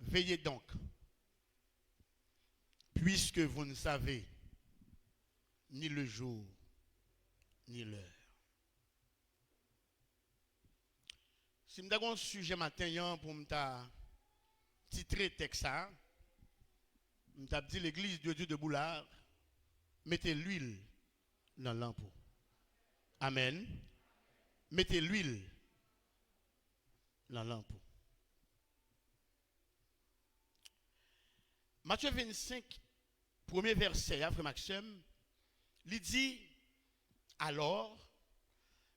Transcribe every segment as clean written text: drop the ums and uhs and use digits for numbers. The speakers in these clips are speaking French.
Veillez donc, puisque vous ne savez ni le jour, ni l'heure. Si je avez un sujet matin pour me titrer texte ça, je dit l'église de Dieu de Boulard, mettez l'huile dans le lampeau. Amen. Mettez l'huile dans le lampeau. Matthieu 25, premier verset, frère Maxime, il dit, alors,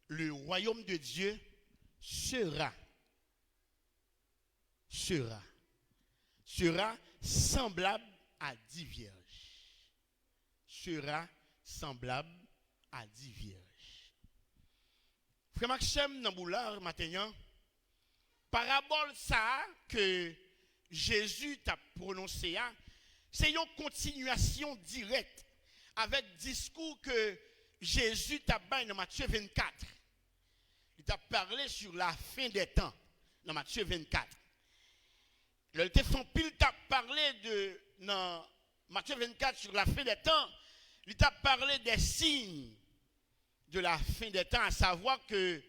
le royaume de Dieu sera semblable à 10 vierges. Sera semblable à 10 vierges. Frère Maxime Namboulard, maintenant, parabole ça que Jésus t'a prononcé, c'est une continuation directe avec discours que Jésus t'a dit dans Matthieu 24. Il t'a parlé sur la fin des temps dans Matthieu 24. Le téléphone pile t'a parlé dans Matthieu 24 sur la fin des temps. Il t'a parlé des signes de la fin des temps, à savoir que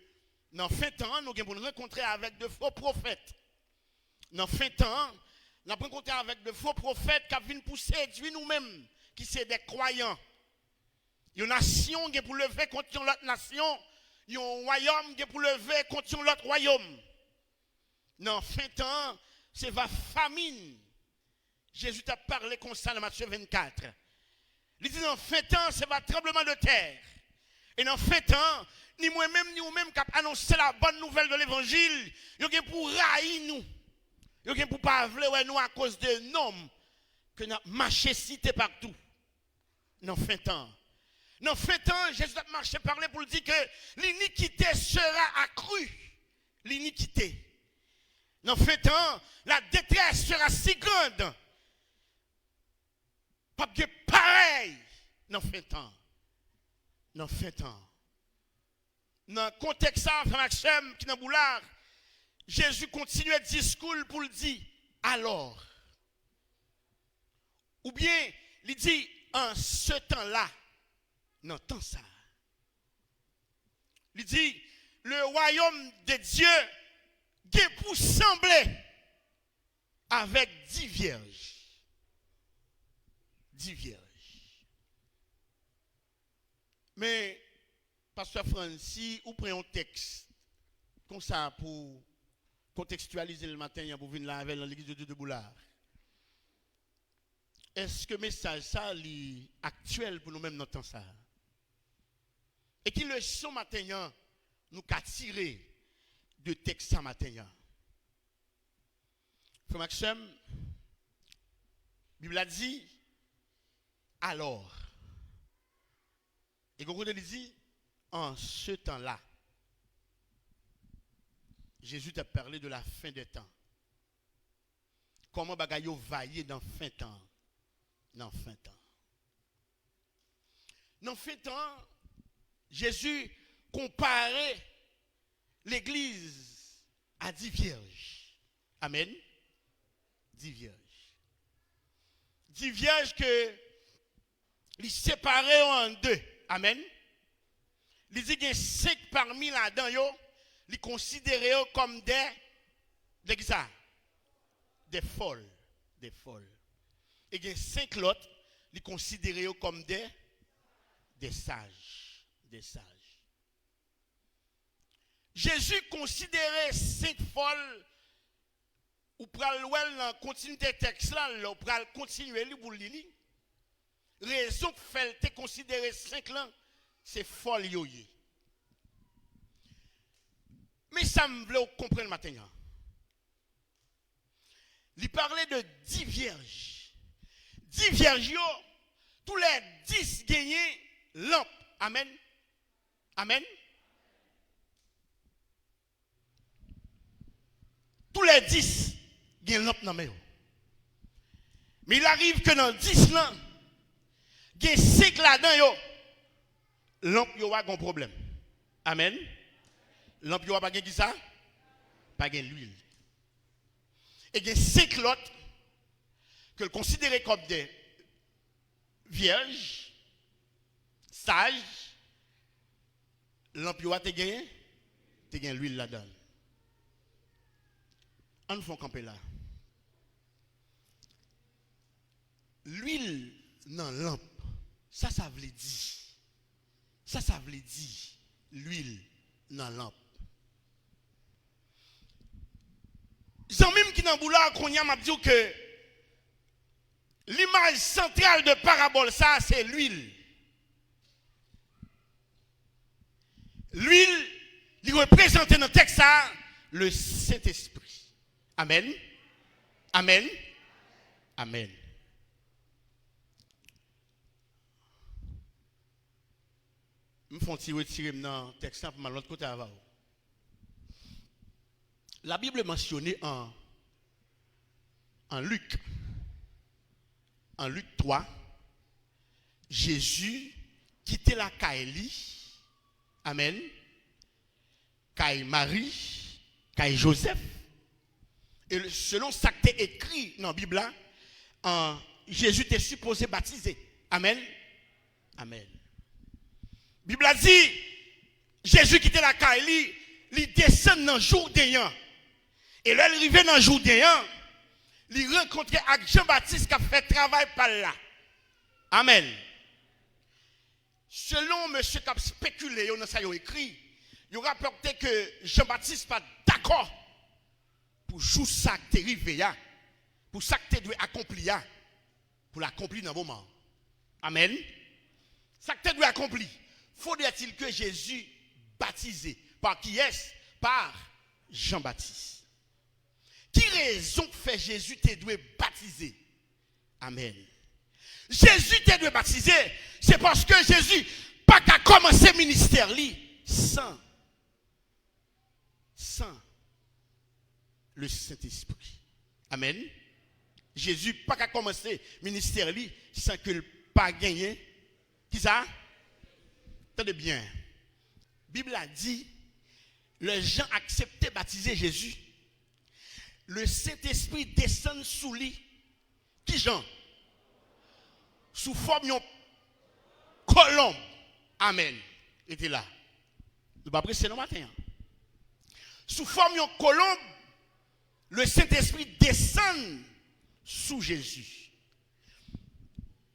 dans fin de temps, nous allons nous rencontrer avec de faux prophètes. Dans fin de temps, nous allons rencontrer avec de faux prophètes qui viennent pour séduire nous-mêmes, qui sont des croyants. Il y a une nation qui est pour lever contre l'autre nation. Il y a un royaume qui est pour lever contre l'autre royaume. Dans fin de temps, c'est la famine. Jésus t'a parlé comme ça dans Matthieu 24. Il dit dans fin de temps, c'est le tremblement de terre. Et dans fin de temps, ni moi-même, ni vous-même qui annoncé la bonne nouvelle de l'évangile, il y a pour railler nous. Il y a pour pas vouloir nous à cause de noms que nous marché cité partout. Dans fin de temps. Dans fin de temps, Jésus a marché parler pour dire que l'iniquité sera accrue. L'iniquité. Dans fin de temps, la détresse sera si grande. Pas de pareil. Dans fin de temps. Dans fin de temps. Dans le contexte de Maxime qui est dans Boulard, Jésus continue le discours pour le dire alors. Ou bien, il dit en ce temps-là, non, tant ça. Il dit le royaume de Dieu est pour sembler avec 10 vierges. 10 vierges. Mais, Pasteur Francis, ou prenez un texte comme ça pour contextualiser le matin pour venir là avec l'église de Dieu de Boulard. Est-ce que le message ça est actuel pour nous-mêmes dans le temps ça? Et qui le son matin nous qu'a tiré de texte ça matin? Frère Maxime, la Bible a dit alors. Et quand il dit en ce temps-là, Jésus t'a parlé de la fin des temps. Comment bagayo vailler dans fin de temps? Dans fin de temps. Dans fin de temps, Jésus comparait l'église à 10 vierges. Amen. 10 vierges. 10 vierges que les séparés en deux. Amen. Il dit qu'il y a 5 parmi là-dedans, les considérés comme des folles. Des folles. Et il y a 5 autres, les considérés comme des sages. Des sages. Jésus considérait 5 folles, ou pral dans continuité texte là, ou pral continuer pour lire. Raison que fait considérer 5 là, c'est folle yoye. Mais ça me veut comprendre maintenant. Il parlait de 10 vierges. 10 vierges, tous les 10 gagnés lampe. Amen. Amen. Tous les 10 gagnent lampe dans main. Mais il arrive que dans 10 là, il y a 5 là-dedans, lampe yo a un problème. Amen. Lampe yo a pas qui ça? Pas l'huile. Et il y a 5 autres que le considérait comme des vierges, sages. L'emploi te gagné l'huile là-dedans. On nous fait camper là. L'huile dans la lampe, ça veut dire. Ça veut dire l'huile dans la lampe. Jean-Mime qui dans boulard qu'on y a m'a dit que l'image centrale de parabole ça c'est l'huile. L'huile, il représente dans le texte ça le Saint-Esprit. Amen. Amen. Amen. Je me fais retirer dans le texte pour l'autre côté avant. La Bible est mentionnée en Luc. En Luc 3, Jésus quittait la Caïli. Amen. Caï Marie, Caï Joseph. Et selon ce qui est écrit dans la Bible, Jésus était supposé baptiser. Amen. Amen. La Bible a dit, Jésus quittait la Caïli, il descend dans le Jourdain. Et là, il arrive dans le Jourdain, il rencontre avec Jean-Baptiste qui a fait travail par là. Amen. Selon monsieur qui a spéculé, dans ça écrit, il a rapporté que Jean-Baptiste n'est pas d'accord pour jouer ça qui est arrivé, pour ça qui doit accomplir, pour l'accomplir dans le moment. Amen. Ça qui doit accomplir. Faudrait-il que Jésus baptisé par qui est-ce? Par Jean-Baptiste. Qui raison fait Jésus te doit baptiser? Amen. Jésus te doit baptiser, c'est parce que Jésus pas qu'à commencer le ministère sans le Saint-Esprit. Amen. Jésus pas qu'à commencer le ministère sans que le pas gagné. Qui ça? Attendez bien. La Bible a dit, les gens acceptaient baptiser Jésus. Le Saint-Esprit descend sous lui. Qui Jean? Sous forme de colombe. Amen. Il était là. Nous allons presser le matin. Sous forme de colombe, le Saint-Esprit descend sous Jésus.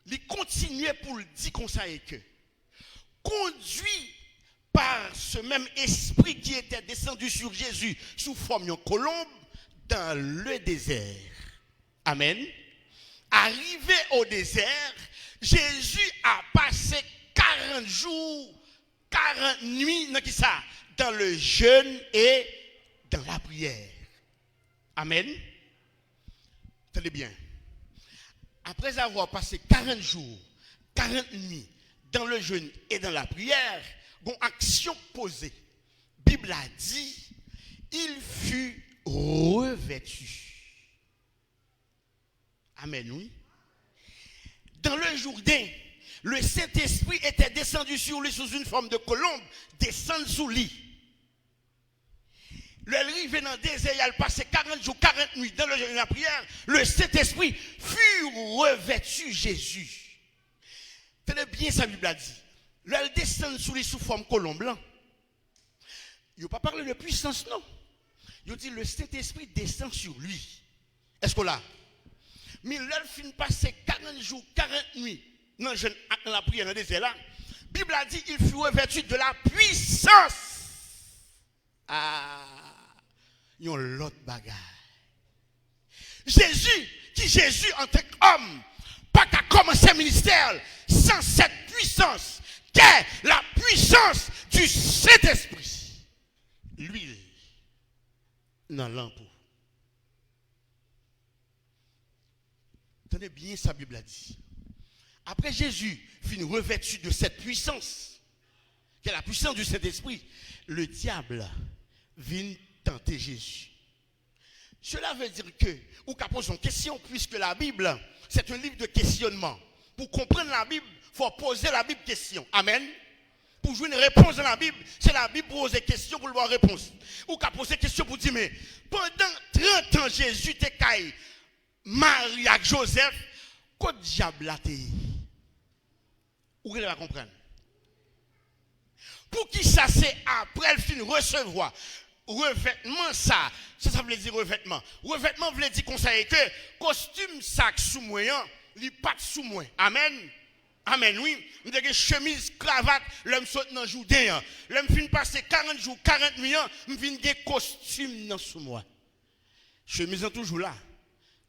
Il continuait pour le dire comme ça et que, conduit par ce même esprit qui était descendu sur Jésus sous forme de colombe dans le désert. Amen. Arrivé au désert, Jésus a passé 40 jours, 40 nuits dans le jeûne et dans la prière. Amen. Tenez bien. Après avoir passé 40 jours, 40 nuits dans le jeûne et dans la prière, une action posée. La Bible a dit, il fut revêtu. Amen, oui. Dans le Jourdain, le Saint-Esprit était descendu sur lui sous une forme de colombe, descendu sous lui. Le arrivé dans le désert, il a passé 40 jours, 40 nuits dans la prière. Le Saint-Esprit fut revêtu Jésus. Tenez bien ça, la Bible a dit. Le descend sous lui sous forme colombe blanc. Il n'a pas parlé de puissance, non. Il dit le Saint-Esprit descend sur lui. Est-ce qu'on l'a? Mais là, il finit passer 40 jours, 40 nuits dans la prière dans le désert là. La Bible a dit il fut revêtu de la puissance. Il y a l'autre bagarre. Jésus en tant qu'homme, pas qu'à commencer le ministère sans cette puissance, qu'est la puissance du Saint-Esprit. L'huile dans l'ampoule. Tenez bien, sa Bible a dit. Après Jésus finit revêtu de cette puissance, qui est la puissance du Saint-Esprit, le diable vient tenter Jésus. Cela veut dire que, ou qu'à poser une question, puisque la Bible, c'est un livre de questionnement. Pour comprendre la Bible, il faut poser la Bible question. Amen. pour jouer une réponse dans la Bible, c'est la Bible pour poser question pour avoir réponse. Ou qu'à poser question pour dire, mais pendant 30 ans, Jésus était caillé, Marie et Joseph, quoi diable a été? Ou qu'elle va comprendre? Pour qui ça c'est après le fin recevoir revêtement ça veut dire revêtement. Revêtement veut dire qu'on sait que costume sac sous moi, li pas sous moi. Amen. Amen, oui. Je dis que chemise, cravate, l'homme saute dans le jour d'un. L'homme fin passer 40 jours, 40 nuits, je viens de costume dans sous moi. Chemise est toujours là.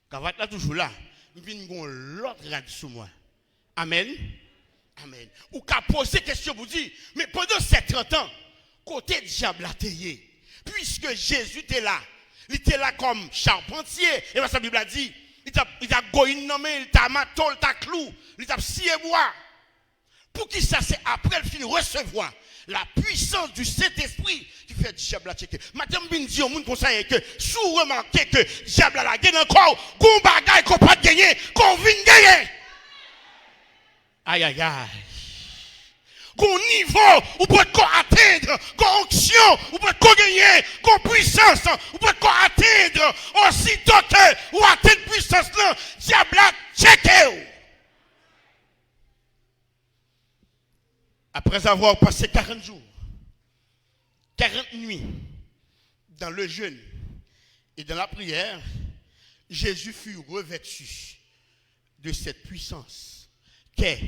Cravate là toujours là. Je viens de l'autre rad sous moi. Amen. Amen. Ou qu'à poser question pour dire, mais pendant ces 30 ans, côté diable a tayé, puisque Jésus était là, il était là comme charpentier, et la Bible a dit, il t'a goïne nommé, il t'a matol, il t'a clou, il t'a scié bois. Pour qui ça c'est après le fin recevoir la puissance du Saint-Esprit qui fait diable à checker. Madame bin dit au monde conseil que sous remarquer que diable a la gagne encore, qu'on bagaille qu'on pas gagner, qu'on vient gagner. Aïe aïe aïe. Qu'on niveau, ou peut atteindre, qu'on onction, ou peut gagner, qu'on puissance, ou peut atteindre, aussitôt que, ou atteindre puissance là, diable a checké. Après avoir passé 40 jours, 40 nuits dans le jeûne et dans la prière, Jésus fut revêtu de cette puissance qu'est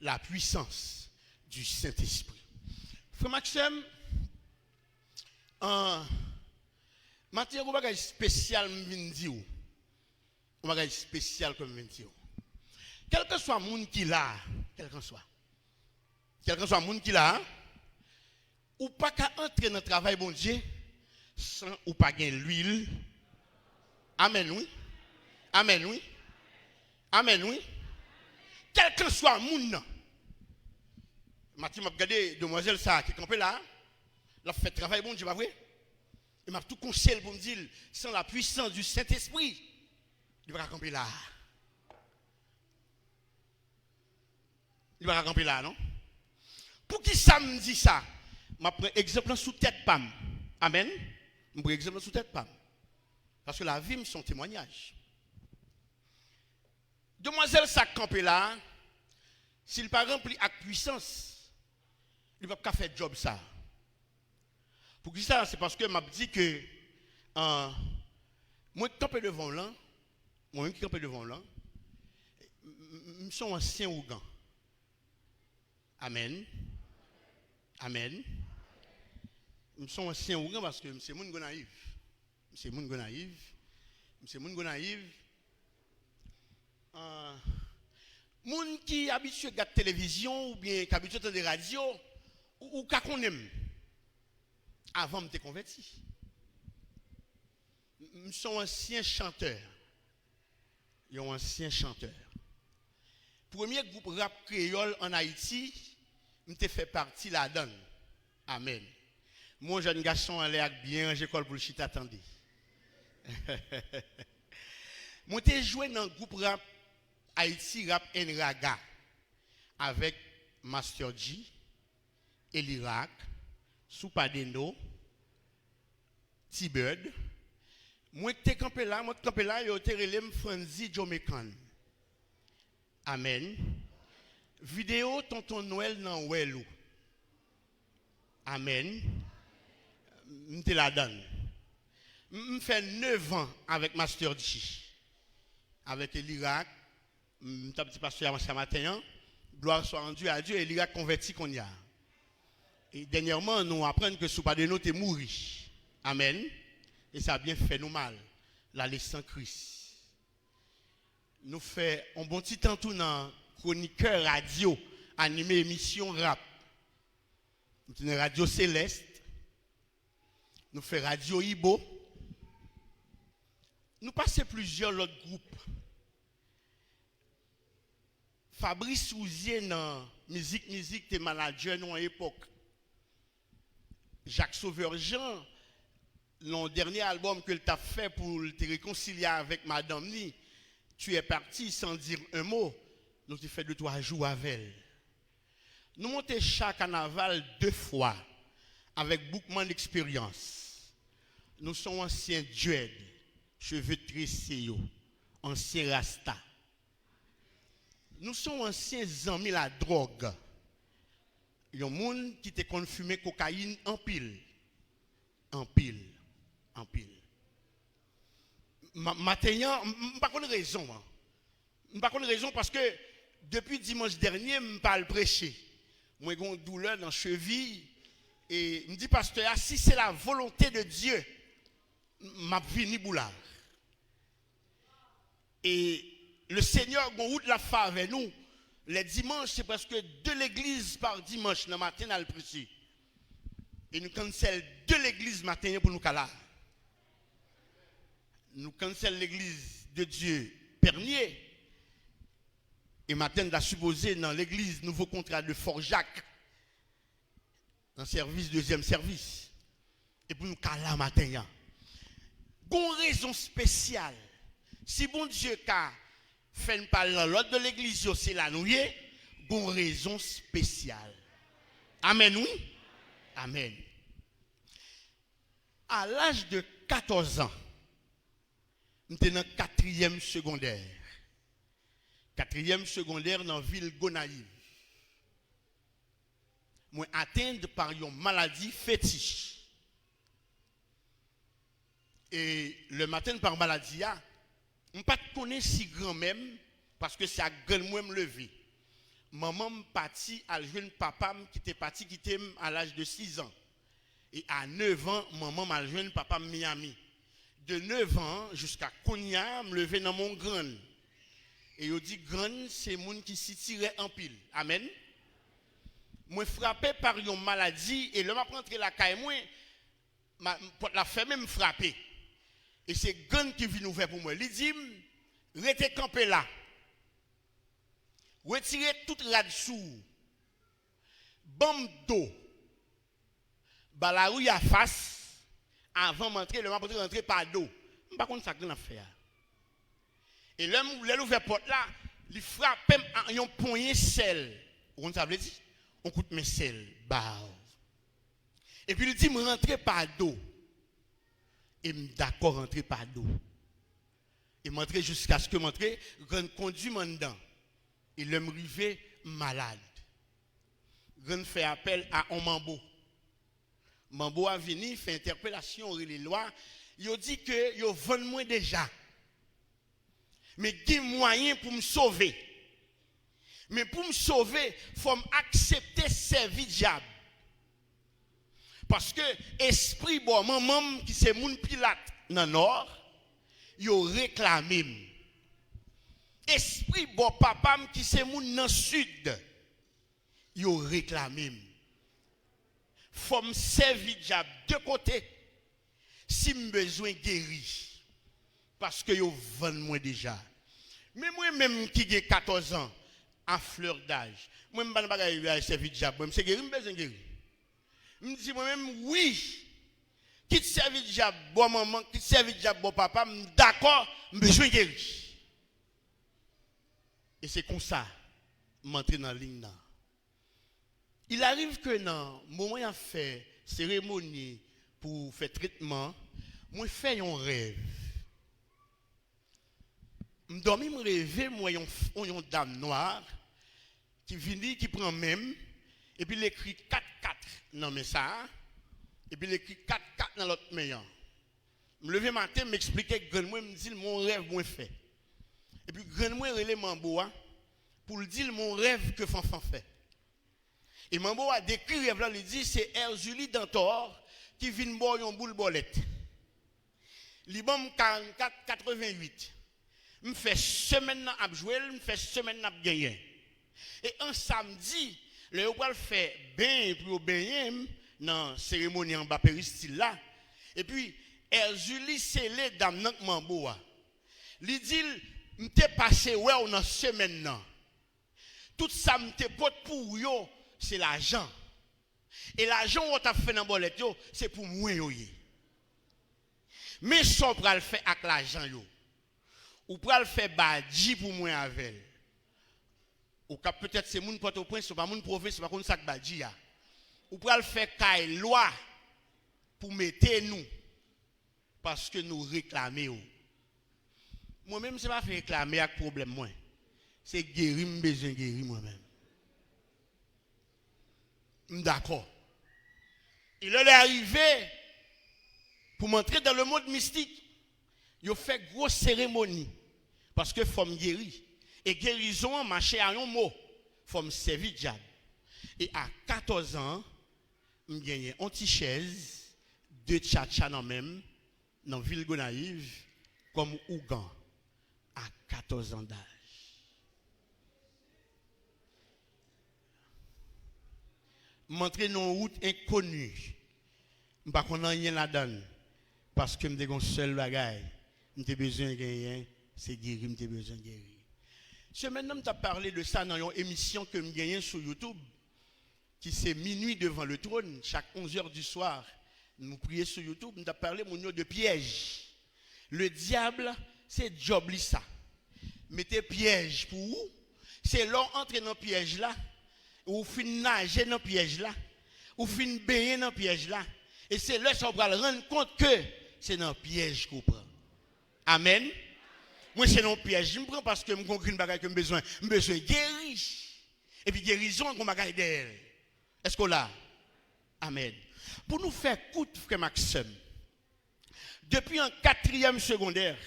la puissance du Saint-Esprit. Frère Maxime, matière un bagage spécial m'vindi un bagage spécial comme m'vindi. Quel que soit le monde qui l'a, quel que soit le monde qui l'a, ou pas qu'à entrer dans le travail bon Dieu sans ou pas gagner l'huile. Amen oui. Amen oui. Amen oui. Quel que soit le monde. Mathieu m'a regardé demoiselle ça qui campait là. Elle a fait travail bon Dieu pas vrai. Il m'a tout conseillé pour me dire sans la puissance du Saint-Esprit, il va pas camper là. Il va pas camper là non. Pour qui ça me dit ça? Je prends exemple sous tête pam. Amen. Je prends exemple sous tête pam. Parce que la vie me son témoignage. Demoiselle ça campé là, s'il pas rempli avec puissance, il va pas faire job ça. Pour qui ça? C'est parce que m'a dit que moi qui campe devant là, moi qui campe devant là, je suis ancien Ougan. Amen. Amen. Je suis ancien Ougan parce que c'est moun naïf. C'est moun naïf. C'est moun naïf. Moun qui habitué à regarder la télévision ou bien qui habitué à entendre la radio ou qui connaît avant de me convertir. Je suis un ancien chanteur. Je suis un ancien chanteur. Premier groupe rap créole en Haïti, je fait partie de la donne. Amen. Mon jeune garçon en l'air bien, j'école pour le chita attendez. Moi j'ai joué dans le groupe rap Haïti Rap Enraga avec Master G, Elirak, Soupadeno, T-Bird. Moi qui campé là, yo te relève Franzi Jomekan. Amen. Vidéo tonton Noël dans Welo. Amen. M'te la donne. M'fait 9 ans avec Master G. Avec l'Irak, m'ta petit pasteur ce matin, gloire soit rendue à Dieu et l'Irak converti qu'on y a. Et dernièrement nous apprenons que Soupadeno est mort. Amen. Et ça a bien fait nous mal. La laissant Christ. Nous fait un bon petit temps tout dans chroniqueur radio animé émission rap. Nous une radio céleste. Nous fait radio Ibo. Nous passons plusieurs autres groupes. Fabrice Ouzier dans musique t'es manager nous à l'époque. Jacques Sauveur Jean, le dernier album que tu as fait pour te réconcilier avec Madame Ni, tu es parti sans dire un mot. Donc tu fais 2-3 jours avec elle. Nous montons chaque carnaval 2 fois avec beaucoup d'expérience. Nous sommes anciens duels, cheveux tressés, anciens rasta. Nous sommes anciens amis la drogue. Il y a des gens qui te fumé cocaïne en pile. En pile. En pile. Maintenant, je n'ai pas de raison. Je n'ai pas de raison parce que depuis dimanche dernier, je ne parle pas prêcher. Moi, j'ai une douleur dans la cheville. Et je me dis, pasteur, si c'est la volonté de Dieu, je vais venir boulard. Et le Seigneur, quand la fait avec nous, les dimanches, c'est parce que 2 l'église par dimanche, le matin, dans le prêcher. Et nous cancellons 2 l'église matin pour nous caler. Nous cancellons l'église de Dieu Pernier. Et matin, nous avons supposé dans l'église nouveau contrat de Fort Jacques. Dans le service, 2e service. Et pour nous caler matin. Il y a une raison spéciale. Si bon Dieu a fait une parole dans l'autre de l'église, c'est la nouille, une raison spéciale. Amen, oui? Amen. À l'âge de 14 ans, j'étais dans le 4e secondaire. 4e secondaire dans la ville Gonaïve. Je suis atteint par une maladie fétiche. Et le matin par maladie, je ne connais pas si grand même, parce que c'est à grand moi me lever. Maman me parti à le jeune papa qui était parti quitter à l'âge de 6 ans. Et à 9 ans, maman m'a jeune papa Miami. De 9 ans jusqu'à Konya, me lever dans mon grand. Et il dit grand, c'est moun qui s'y tirait en pile. Amen. Moi frappé par une maladie et le m'a rentré la caille moi la fait même frapper. Et c'est grand qui vient ouvrir pour moi. Il dit restez campé là. Retirez toute rade sous. Bam d'eau. La rue à face avant d'entrer, le m'a rentrer par d'eau. Je ne sais pas ça grand affaire. Et l'homme ouvert porte là, il frappe un poignet sel. Vous savez ça veut dire? On coûte mes sel, et puis il dit me rentrer par dos. Et me d'accord rentrer par dos. Et m'entrer jusqu'à ce que m'entrer, conduit mon dedans. Et l'homme rivé malade. Je fait appel à un mambo. Mambo a venu, fait interpellation aux les lois. Il dit que yo vend moi déjà. Mais il y a moyen pour me sauver. Mais pour me sauver, il faut accepter servir diable. Parce que esprit bon maman qui c'est moun Pilate dans nord, yo réclamé. Esprit bon papa qui c'est moun dans sud, yo réclamé. Faut me servir diable de côté si me besoin guéri. Parce que yo vend moi déjà. Mais moi même qui j'ai 14 ans à fleur d'âge, moi me pas bagaille servir diable, moi c'est guéri, me besoin guéri. Me dis moi-même oui. Quitte servir diable, bon maman, quitte servir diable, bon papa, d'accord, me besoin guéri. Et c'est comme ça, m'entrer dans la ligne là. Il arrive que dans le moment où il a fait cérémonie pour faire traitement, moi fais un rêve. Je dormis, me rêver, moi une dame noire qui vient, qui prend même, et puis il écrit 4-4 dans mes ça, et puis il écrit 4-4 dans l'autre meilleur. Je me lever matin, m'expliquer que moi me dit mon rêve moi fait. Et puis grand moi relé Mambo pour lui dire mon rêve que Fanfan fait. Et Mambo a décrit rêve là, il dit c'est Erzulie Dantor qui vient boire une boule bolette. Libam 44 88. Me fait semaine à jouer, me fait semaine à gagner. Et un samedi, le on fait bain pour baigner dans cérémonie en bas péristyle là. Et puis Erzulie scellé dame nan Mambo a. Li dit m'te passé ouais on en semaine là. Tout ça m'te pote pour yo, c'est l'argent. Et l'argent on t'a fait dans bolette yo, c'est pour moi yo. Mais ça pral faire avec l'argent yo. Ou pral faire badji pour moi avec. ou cap peut-être c'est moun Port-au-Prince, c'est pas moun province, c'est pas comme ça que badji ya. Ou pral faire caille loi pour mettre nous parce que nous réclamons. Moi-même c'est pas faire réclamer avec problème moi. C'est guérir, besoin guérir moi-même. D'accord. Il est arrivé pour m'entrer dans le monde mystique. Il fait grosse cérémonie parce que faut me guérir. Et guérison marché à un mot, faut me servir diable. Et à 14 ans, je gagne une petite chaise, 2 tchatcha dans même dans ville Gonaïve comme Ougan à 14 ans d'âge. M'entrer dans une route inconnue. Je ne sais pas rien là-dedans. Parce que je suis un seul bagage. Je besoin de gagner, c'est guérir, je besoin de guérir. Ce maintenant, je parlé de ça dans une émission que je gagne sur YouTube, qui c'est Minuit devant le trône, chaque 11h du soir. Nous prions sur YouTube, nous avons parlé de piège. Le diable, c'est job ça. Mettez piège pour vous. C'est l'on entre dans le piège là, ou fin nager dans le piège là, ou fin baigner dans le piège là. Et c'est là qu'on va rendre compte que c'est dans le piège qu'on prend. Amen. Moi, c'est dans le piège. Je me prends parce que je me une bagaille que j'ai besoin. J'ai besoin de guérir. Et puis guérison, qu'on bagaille d'elle. Est-ce qu'on l'a? Amen. Pour nous faire coûte, frère Maxime, depuis un 4e secondaire,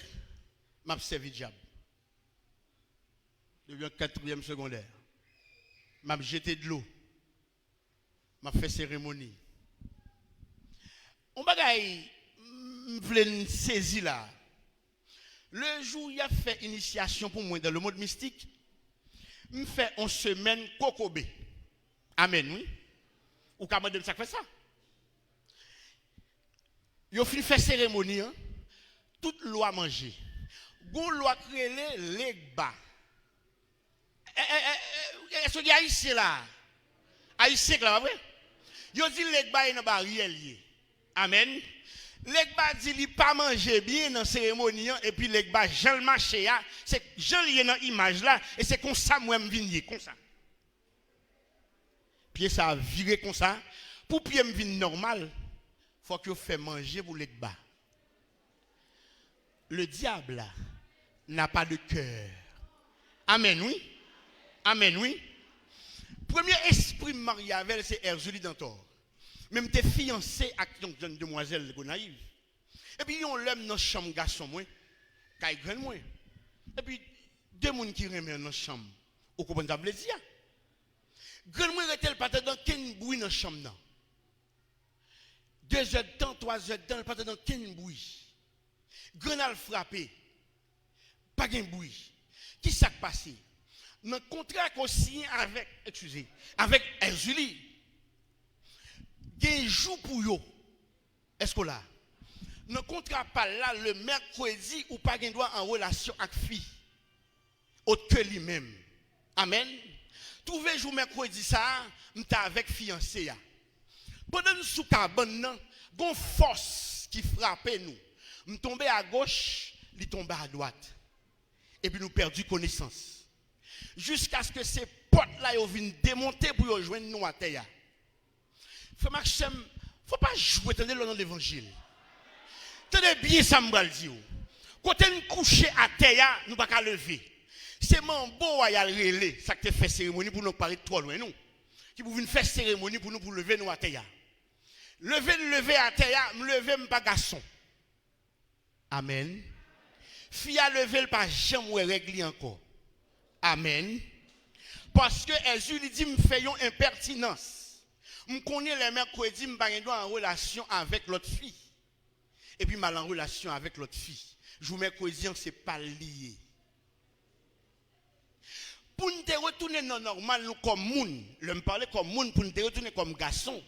m'a servi diable. Depuis un 4e secondaire, m'a jeté de l'eau, m'a fait cérémonie. On bagaille, m'vle saisi là. Le jour où il a fait initiation pour moi dans le monde mystique, je fais une semaine kokobé. Amen, oui. Ou comment ça fait ça? Il a fait cérémonie, hein? Toute loi manger. Gon loi créer legba. Est-ce qu'il y a ici là? Haïtien là, vrai? Yo dit legba est dans barrière lié. Amen. Legba dit li pas manger bien dans cérémonie et puis legba Jean marché a, c'est Jean lié dans image là et c'est comme ça moi me venir comme ça. Pied ça a viré comme ça pour pied me venir normal, faut que fait manger pour legba. Le diable n'a pas de cœur. Amen oui. Amen oui. Premier esprit marié avec c'est Erzuli Dantor. Même tes fiancés avec une jeune demoiselle naïve. Et puis on l'aime dans chambre garçon moi, kay grand moi. Et puis deux monde qui remet dans chambre. Au comprendre ça plaisir. Grand moi était pas dans ken bruit dans chambre là. 2 heures de temps, 3 heures de temps, pas dans ken bruit. Grand al frappé. Pas de bruit. Qui s'est passé? Dans le contrat qu'on signe avec Erzuli. Il y a un jour pour eux. Est-ce qu'on l'a? Dans le contrat pas là, le mercredi, ou pas droit en relation avec fille. Autre que lui-même. Amen. Trouvé jour mercredi ça, m'ta avec fiancé. Pendant nous sous cabane, gon force qui frappait nous. M'tomber à gauche, li tomber à droite. Et puis nous perdu connaissance. Jusqu'à ce que ces potes là viennent démonter pour rejoindre nous à terre. Frère Maxime, il ne faut pas jouer dans l'évangile. Tenez bien ça, je vais dire. Quand nous couchons à terre, nous ne pouvons pas lever. C'est mon beau à y aller, ça qui fait cérémonie pour nous parler trop loin. Nous. Qui vous venir faire cérémonie pour nous lever nous à terre. Lever à terre, me lever pas garçon. Amen. Fille à lever le pas jamais régler encore. Amen. Parce que Jésus lui dit me fait une impertinence. Je connais les mercredis, je suis en relation avec l'autre fille. Et puis, je suis en relation avec l'autre fille. Je vous mercredi, ce n'est pas lié. Pour nous retourner dans le normal, nous comme moun, je me parlais comme moun, pour nous retourner comme garçon.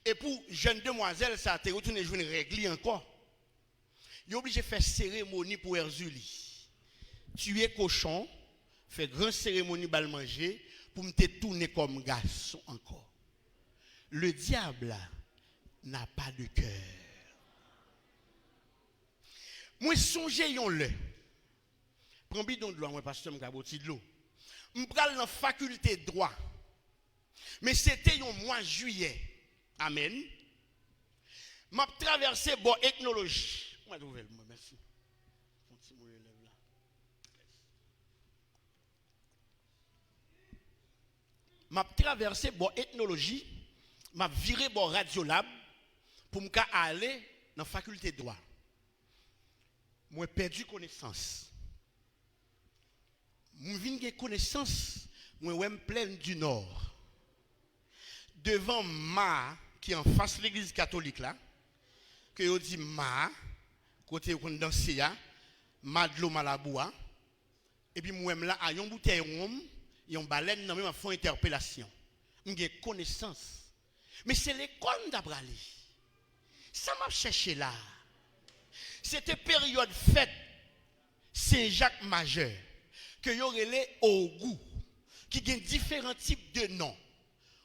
Et pour jeune demoiselle, ça a été retourné jouer une règle encore. Il est obligé de faire cérémonie pour Erzuli. Tuer cochon, faire grande cérémonie bal manger, pour me tourner comme garçon encore. Le diable n'a pas de cœur. Moi, songez-le. Prends bidon de l'eau, moi, pasteur, m'gaboti de l'eau. m'pral dans faculté de droit. Mais c'était un mois de juillet. Amen. M'a traversé bon ethnologie. Moi nouvelle moi merci. M'a traversé bon ethnologie, m'a viré bon radiolab pour m'ka aller dans faculté de droit. Moi perdu connaissance. Moi vinn gen connaissance, moi ouais pleine du nord. Devant Ma qui est en face de l'église catholique là, que yo dit Ma côté qu'on danse ya, Ma de l'eau Malaboua. Et puis moi là a yon bouteille rhum, yon baleine nan même font interpellation. M'gen connaissance. Mais c'est l'école d'Abrali. Ça m'a cherché là. C'était période fête Saint-Jacques majeur que y aurait les Ogou qui ont différents types de noms.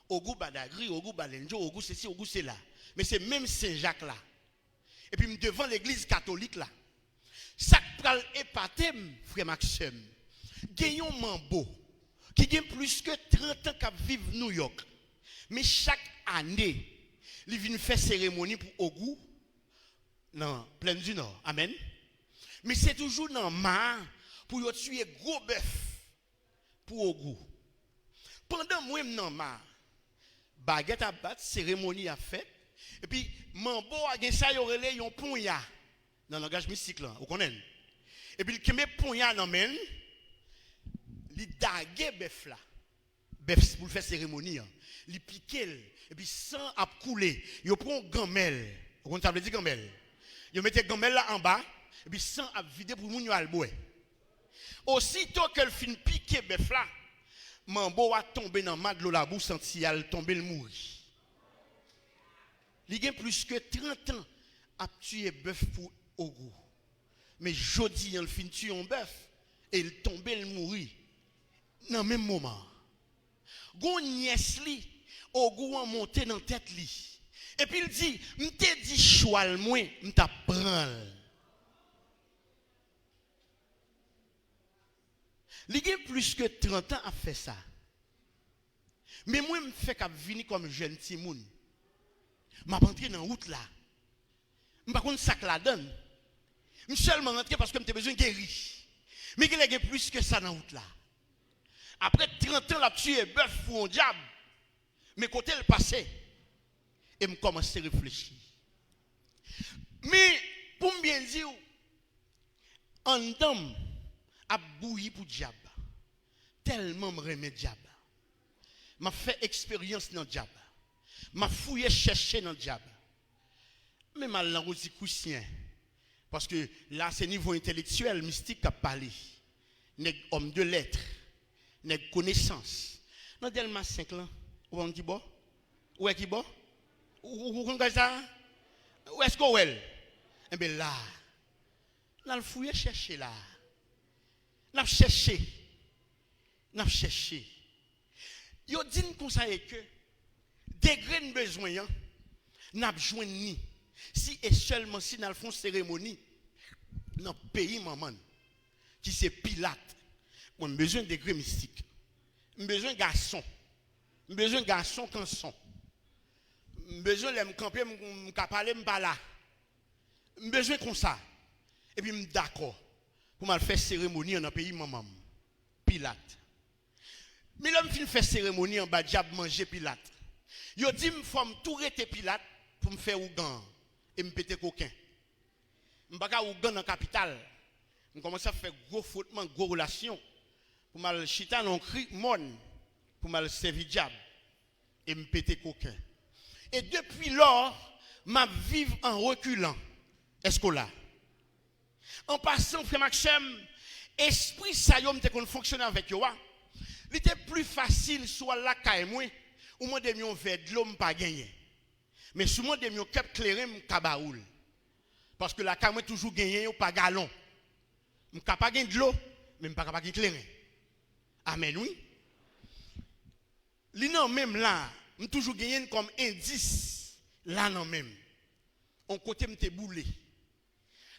Ogou Badagri, Ogou Balenjo, Ogou ceci, Ogou c'est là. Mais c'est même Saint-Jacques là. Et puis devant l'église catholique là. Ça pral épaté frère Maxime. Gayon Mambo qui gagne plus que 30 ans qu'à vivre New York. Mais chaque année, il vient faire cérémonie pour Ogou dans Plaine du Nord. Amen. Mais c'est toujours dans Ma pour y tuer gros bœuf pour Ogou. Pendant moi dans Ma, baguette à battre, cérémonie à fait. Et puis Mambo a gagné ça, il y aurait un ponya dans le langage mystique là, vous connaissez. Et puis il met ponya dans men, il dague bœuf là. Bœuf pour faire cérémonie, il pique et puis sang a coulé. Il prend gamelle. Vous comprenez ça veut dire gamelle. Il mettait gamelle là en bas et puis sang a vidé pour moun yo al boire. Aussitôt qu'elle fin piquer bœuf là, Mambo a tombé dans ma de l'eau la boue senti al tomber le mourir. Il y a plus que 30 ans à tuer bœuf pour Ogou. Mais jodi il fin tuer un bœuf et il tombe le mourir. Dans le même moment. Gon nièce li Ogou a monté dans tête li. Et puis il dit, m'te dit choual moi, m'ta prend. Il y a plus que 30 ans à faire ça. Mais moi me fait qu'à venir comme jeune timoun. M'a rentré dans route là. M'pa konn ça la donne. Je seulement rentré parce que m'te besoin guérir. Mais il y a plus que ça dans route là. Après 30 ans, la tué bœuf pour un diable. Mais côté le passé, et me commence à réfléchir. Mais pour me bien dire, un homme a bouilli pour diable. Tellement me remet diable. M'a fait expérience dans le diable. M'a fouillé chercher dans le diable. Mais mal dans aussi coussien. Parce que là, c'est niveau intellectuel, mystique qui a parlé. Nèg homme de lettres. Nèg connaissance. Dans Delma 5 là, où on dit bon? Où est qui bon? Où on ça? Où est-ce qu'on est? Eh bien là, on a le fouillé chercher là. On a cherché. On a cherché. Yo dit comme ça que degré de besoin n'a besoin ni si et seulement si nous font cérémonie dans le pays maman qui c'est Pilate. Moi besoin de degré mystique. Besoin garçon. Besoin garçon canson. Besoin de me camper me parler me pas là. Besoin comme ça. Et puis d'accord pour mal faire cérémonie dans le pays maman Pilate. Mais l'homme fin faire cérémonie en bas diable manger Pilate. Yo dit me faut tout rete Pilate pour me faire ougan et me péter coquin. M'pa ougan dans capitale. On commence à faire gros frottement, gros relation pour mal chita non cri mon pour mal servir diable et me péter coquin. Et depuis lors, m'a vivre en reculant. Est-ce qu'on l'a? En passant frère Maxime, esprit ça yo m'te kon fonctionner avec yo. Il était plus facile soit là caille moi ou moi de mieux verre de l'eau pas gagner. Mais souvent de mieux cap clairé m'kabaoul. Parce que la caille moi toujours gagner ou pas galon. M'ka pas gagner de l'eau mais m'pa pas gagner clairé. Amen oui. Li non même là, m toujours gagner comme indice là non même. On côté m'te boulé.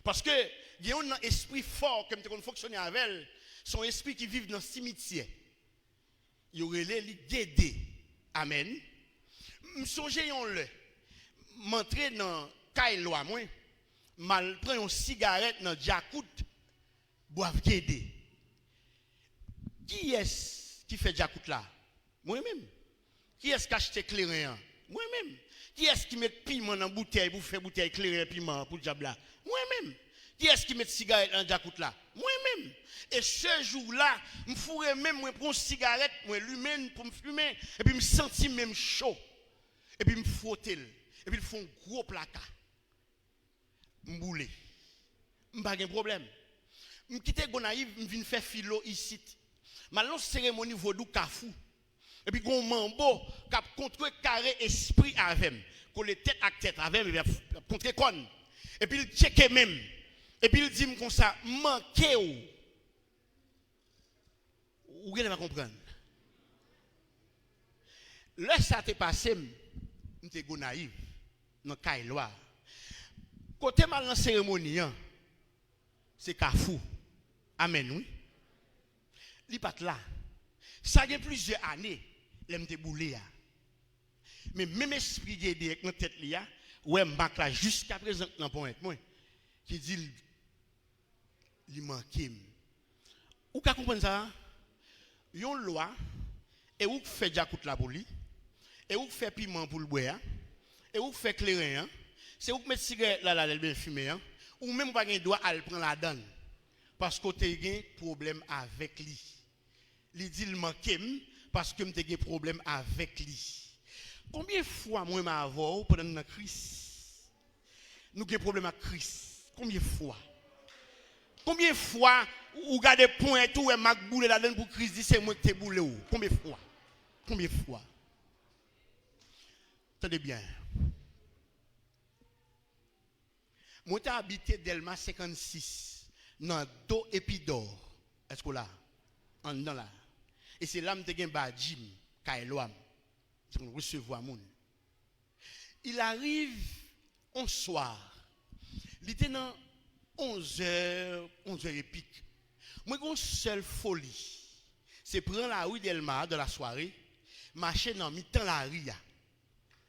Parce que il y a un esprit fort que m'te kon fonctionner avec elle, son esprit qui vit dans le cimetière. il y aurait les guider. Amen. Me songe yon le m'entrer dans Kailwa moi mal prend une cigarette dans Jacout boive guider. Qui est-ce qui fait Jacout là? Moi-même. Qui est-ce qui achète éclairant? Moi-même. Qui est-ce qui met piment dans bouteille pour faire bouteille éclairée piment pour diable là? Moi-même. Qui est-ce qui met cigarette dans Jacout là? Moi-même. Et ce jour-là, je fourrais même, moi prends une cigarette, moi l'humaine pour me fumer, et puis me sentir même chaud. Et puis me frotter. Et puis ils font un gros placard. Me bouler. Pas de problème. Je quitte Gonaïve, je viens faire philo ici. Maintenant cérémonie vaudou kafou. Et puis gon mambo qui a contre carré esprit avec qu'on les tête à tête avec contre con. Et puis il checker même. Et puis il dit comme ça manqué ou. Vous allez pas comprendre. Là ça t'est passé, m'étais Gonaïve dans Kailwa. Côté mal dans cérémonie c'est kafou. Amen oui. Li pat là. Ça y a plusieurs années, l'aime te boulé. Mais même esprit qui est avec notre tête là, ouais m'bak là jusqu'à présent dans point moi qui dit il manque. Ou ka comprendre ça? Yon loi et ou fait jacout la pour lui et ou fait piment pour le boire et ou fait clairin c'est ou mettre cigarette là elle bien fumer ou même pas gain droit à le prendre la donne parce que tu as un problème avec lui. Il dit il manque parce que tu as un problème avec lui. Combien de fois moi m'avons pendant la crise nous avons un problème avec Christ? Combien de fois? Combien de fois ou gardez point tout et Mac boule là dedans pour Christ dit c'est moi qui t'ai boulé ou? Combien de fois? Combien de fois? Attendez bien. Moi j'ai habité Delma 56 dans Do Épidor. Est-ce que là en dedans là. Et c'est là que j'ai un Jim Kailwa. C'est pour recevoir moun. Il arrive un soir. Il était dans 11h et pique. Moi, j'ai une seule folie. C'est prendre la rue d'Elma de la soirée, marcher dans mi-temps la rue.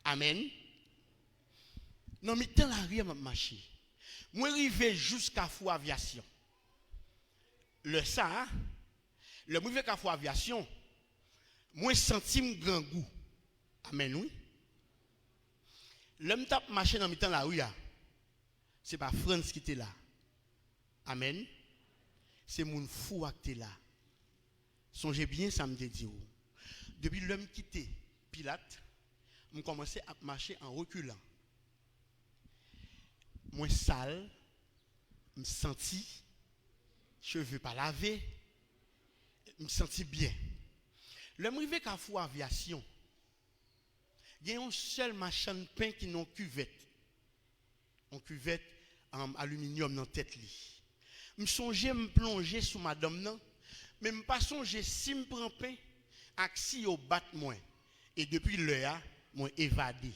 Amen. Dans mi-temps la rue, je marche. Moi, arrivé jusqu'à Fou Aviation. Le ça, le arrivé à Fou Aviation, moi, senti un grand goût. Amen, oui. L'homme tape marcher dans mi-temps la rue. Ce n'est pas France qui était là. Amen. C'est mon fou qui était là. Songez bien, ça me dit. Depuis l'homme quitté Pilate, je commençais à marcher en reculant. Moi sale, je me sentis, cheveux pas lavés, je me sentis bien. L'homme arrivé qu'à Fou Aviation, il y a un seul machin de pain qui n'a cuvette. En cuvette en aluminium dans la tête. Je songeais me plonger sous madame, non? Mais je ne pas songer si je prends pain, axi au bat moi. Et depuis l'heure, je suis évadé.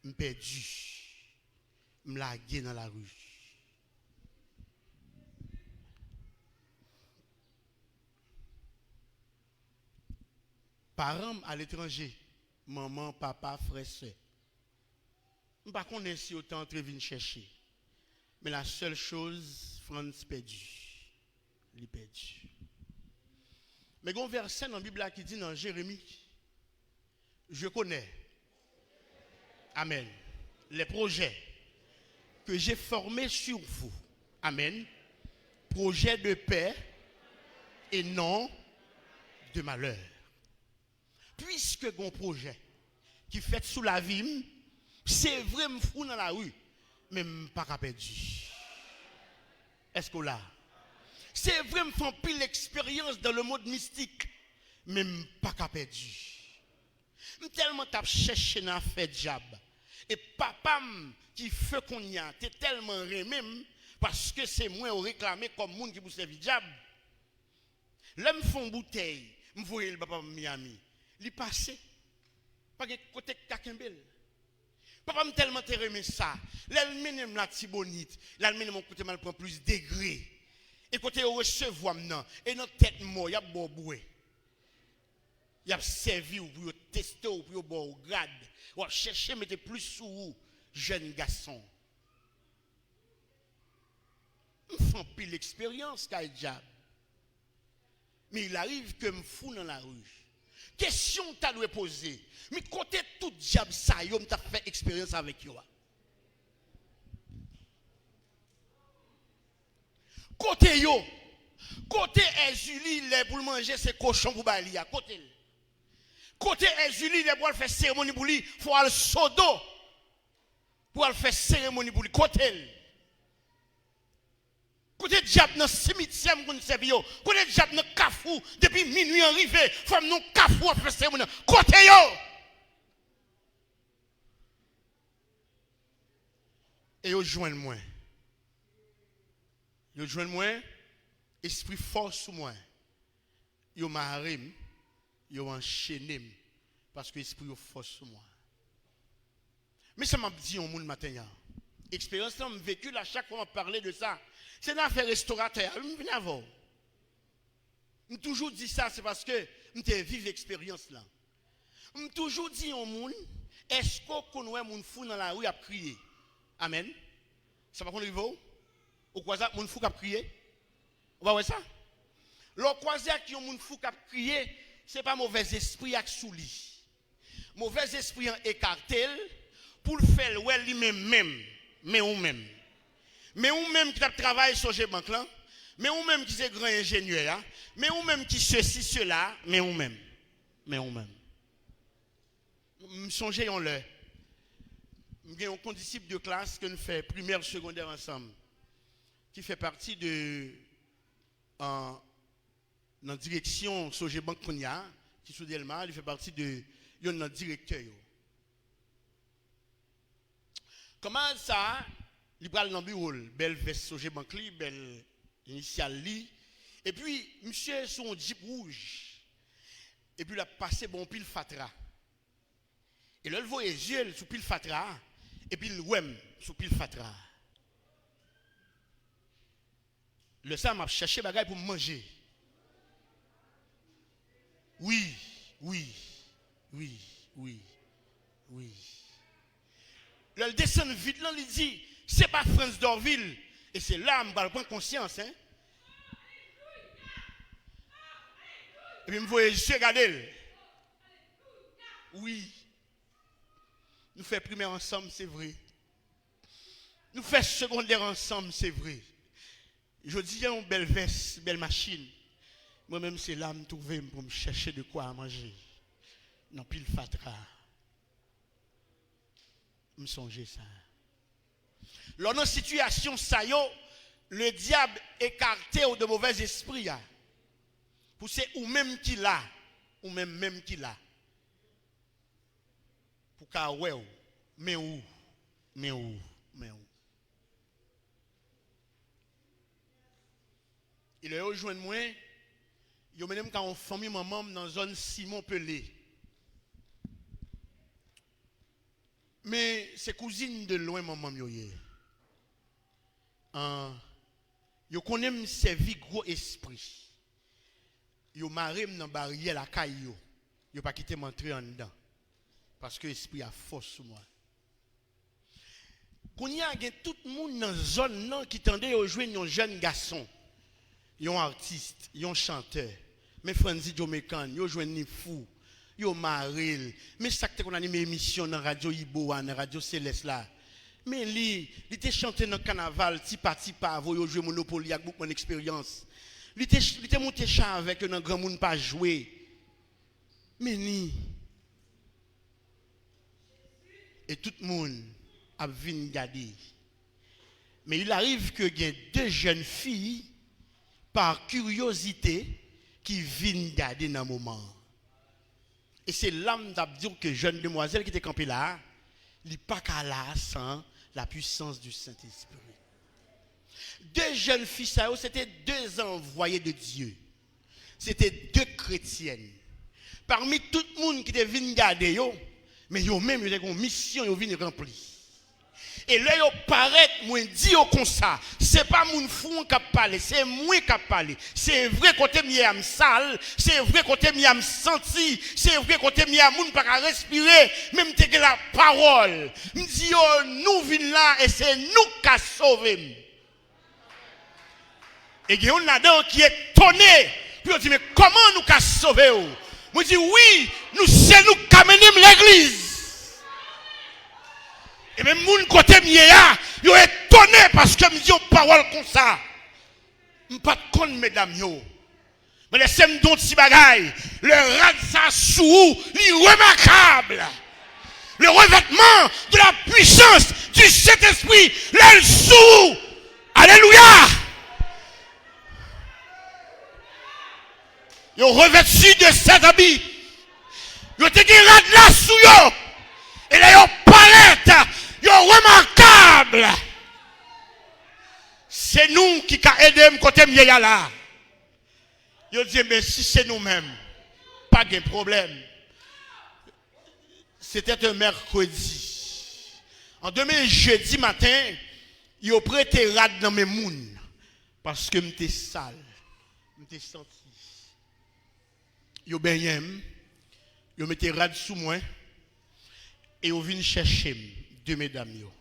Je suis perdu. Je suis lagué dans la rue. Parents à l'étranger, maman, papa, frère, soeur. Je ne sais pas si autant entre venir chercher. Mais la seule chose, France perdu. Il est perdu. Mais il y a un verset dans la Bible qui dit dans Jérémie, je connais, amen, les projets que j'ai formés sur vous, amen, projets de paix et non de malheur. Puisque mon projet qui fait sous la vie, c'est vrai, me fou dans la rue, mais pas perdu. Est-ce que là? C'est vrai, me font pile l'expérience dans le monde mystique, mais pas perdu. Je tellement t'as cherché dans fait diable. Et papa qui fait qu'on y a, t'es tellement remé parce que c'est moi qui réclamé comme monde qui vous servir diable. Là me font bouteille, me voyez le papa Miami. Il passé. Pas de côté Kakembel. Papa me tellement remé ça. L'almine la tibonite, l'almine mon côté mal prend plus degré. Et côté recevoir maintenant et notre tête moi y a boboué. Il a servi pour tester ou pour bon grade. Ou chercher mettre plus sous vous, jeune garçon. Je fais pile l'expérience qu'a diable. Mais il arrive que me fous dans la rue. Question que tu dois poser. Mais côté tout diable ça, yo m'ta fait expérience avec yo. Côté yo, côté Julie, les pour manger c'est cochon pour balia, côté. Côté Julie, les pour faire cérémonie pour lui, faut aller sodo pour faire cérémonie pour lui, côté. Côté diable dans cimetière qu'on servi yo, côté diable dans kafou depuis minuit arrivé, femme non kafou faire cérémonie, côté yo. Et yo joindre moi. Yo joindre moi, esprit fort sous moi. Yo m'arrême, yo enchaîné parce que esprit fort sous moi. Mais ça m'a dit au monde matin. Expérience là me vécu à chaque fois on parlait de ça. C'est une affaire restaurateur, je viens avant. Je toujours dit ça c'est parce que je vive l'expérience là. Je toujours dit au monde est-ce qu'on connaît moun fou dans la rue à crier. Amen. Ça va qu'on y va? Ou quoi ça moun fou qui crier? On va voir ça. Le croisé qui ont moun fou qui crier, c'est pas mauvais esprit à souli. Mauvais esprit en écarté pour le faire ouais lui-même mais ou même. Mais ou même qui travaille sur ces banques là, mais ou même qui est grand ingénieur, mais ou même qui ceci cela, mais ou même. Me songez on le. J'ai un condisciple de classe que nous fait primaire secondaire ensemble qui fait partie de dans la direction Soje Banque Konya qui sous Delma, il fait partie de notre directeur. Comment ça il prend dans le bureau, belle veste Soje Banque li, belle initiale li et puis monsieur sur un jeep rouge et puis il a passé bon pile fatra. Et là il voyait yeux sur pile fatra et puis le ouem sur pile fatra. Le sang m'a cherché bagaille pour manger. Oui. Le descend vite là, il dit, c'est pas France d'Orville. Et c'est là que je prends conscience. Hein? Et puis je me vois, je regarde. Oui. Nous faisons primaire ensemble, c'est vrai. Nous faisons secondaire ensemble, c'est vrai. Je dis, il y a une belle veste, une belle machine. Moi-même, c'est là que je me trouve pour me chercher de quoi à manger. Non, pile fatra. Je me songe ça. Lors de situation, ça y est, le diable écarté de mauvais esprits. Pour c'est ou même qui l'a, ou même qui l'a. Pour qu'à ouais, mais où. Il a rejoint moi, il a même quand on famille maman dans la zone Simon Pelé. Mais c'est cousine de loin maman yoye. Yo connaît me servi gros esprit. Yo maré dans barrière la caille yo. Yo pas quitter m'entrer en dedans parce que l'esprit a force sur moi. Qu'on y a tout le monde dans zone non qui tendait à jouer un jeune garçon. Yon artiste, yon chanteur. Mais Franzi Jomekan, yo joué ni fou. Yo maril. Mais ça que qu'on anime émission dans radio Ibo, dans radio Céleste là. Mais lui, il était chanté dans le carnaval, tipa, yo joué Monopoly avec beaucoup d'expérience. Il était monté chant avec un grand monde pas joué. Mais ni. Et tout le monde a venu garder. Mais il arrive que il y a deux jeunes filles par curiosité qui viennent garder dans le moment. Et c'est l'âme d'abdir que jeune demoiselle qui était campée là, il n'est pas qu'à là sans la puissance du Saint-Esprit. Deux jeunes filles, c'était deux envoyés de Dieu. C'était deux chrétiennes. Parmi tout le monde qui était venu garder, mais yo même ils ont une mission, ils viennent remplir. Et là, yo paraît, moi, dit comme ça. C'est pas mon fou qui a parlé, c'est moi qui a parlé. C'est vrai côté m'y am sale, c'est vrai côté m'y am senti, c'est vrai côté m'y am moun pas respirer, même te que la parole. Me dit yo, nous vinn là et c'est nous qui a sauvé. Et il y a un là-dedans qui est étonné. Puis on dit, mais comment nous qu'a sauvé? Moi je dis, oui, c'est nous qui amenons l'église. Et même moun côté miéa, yo étonné parce que me dit une parole comme ça. M'pas de compte mesdames yo. Mais laissez me don petit bagaille, le rad ça sous, li remarquable. Le revêtement de la puissance du Saint-Esprit, l'aile sous. Alléluia. Yo revêtu de cet habit. Yo te gen rad là sous yo. Et là yo palette. Yo remarquable. C'est nous qui avons aidé côté miya là. Yo dit mais si c'est nous-mêmes, pas de problème. C'était un mercredi. En demain jeudi matin, yo prêté rad dans mes moun parce que m'étais sale. M'étais senti. Yo benyem, yo mette rad sous moi et yo vinn chercher deux mesdames yo.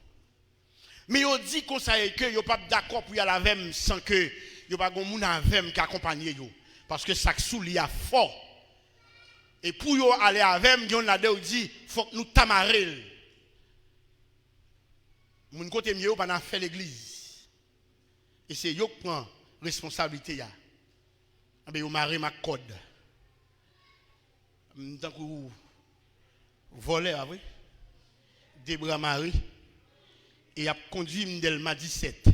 Mais yo dit qu'on ça que yo pas d'accord pour y aller avec sans que yo pas gon moun avec qui accompagner yo parce que ça sous li a fort. Et pour yo aller avec yon là dedans dit faut que nous tamarel. Moun côté mieux pas n'a fait l'église. Et c'est yo qui prend responsabilité ya. Ben yo maré ma code. Tant que vous volez, oui, des bras Marie, et a conduit Mdelma 17,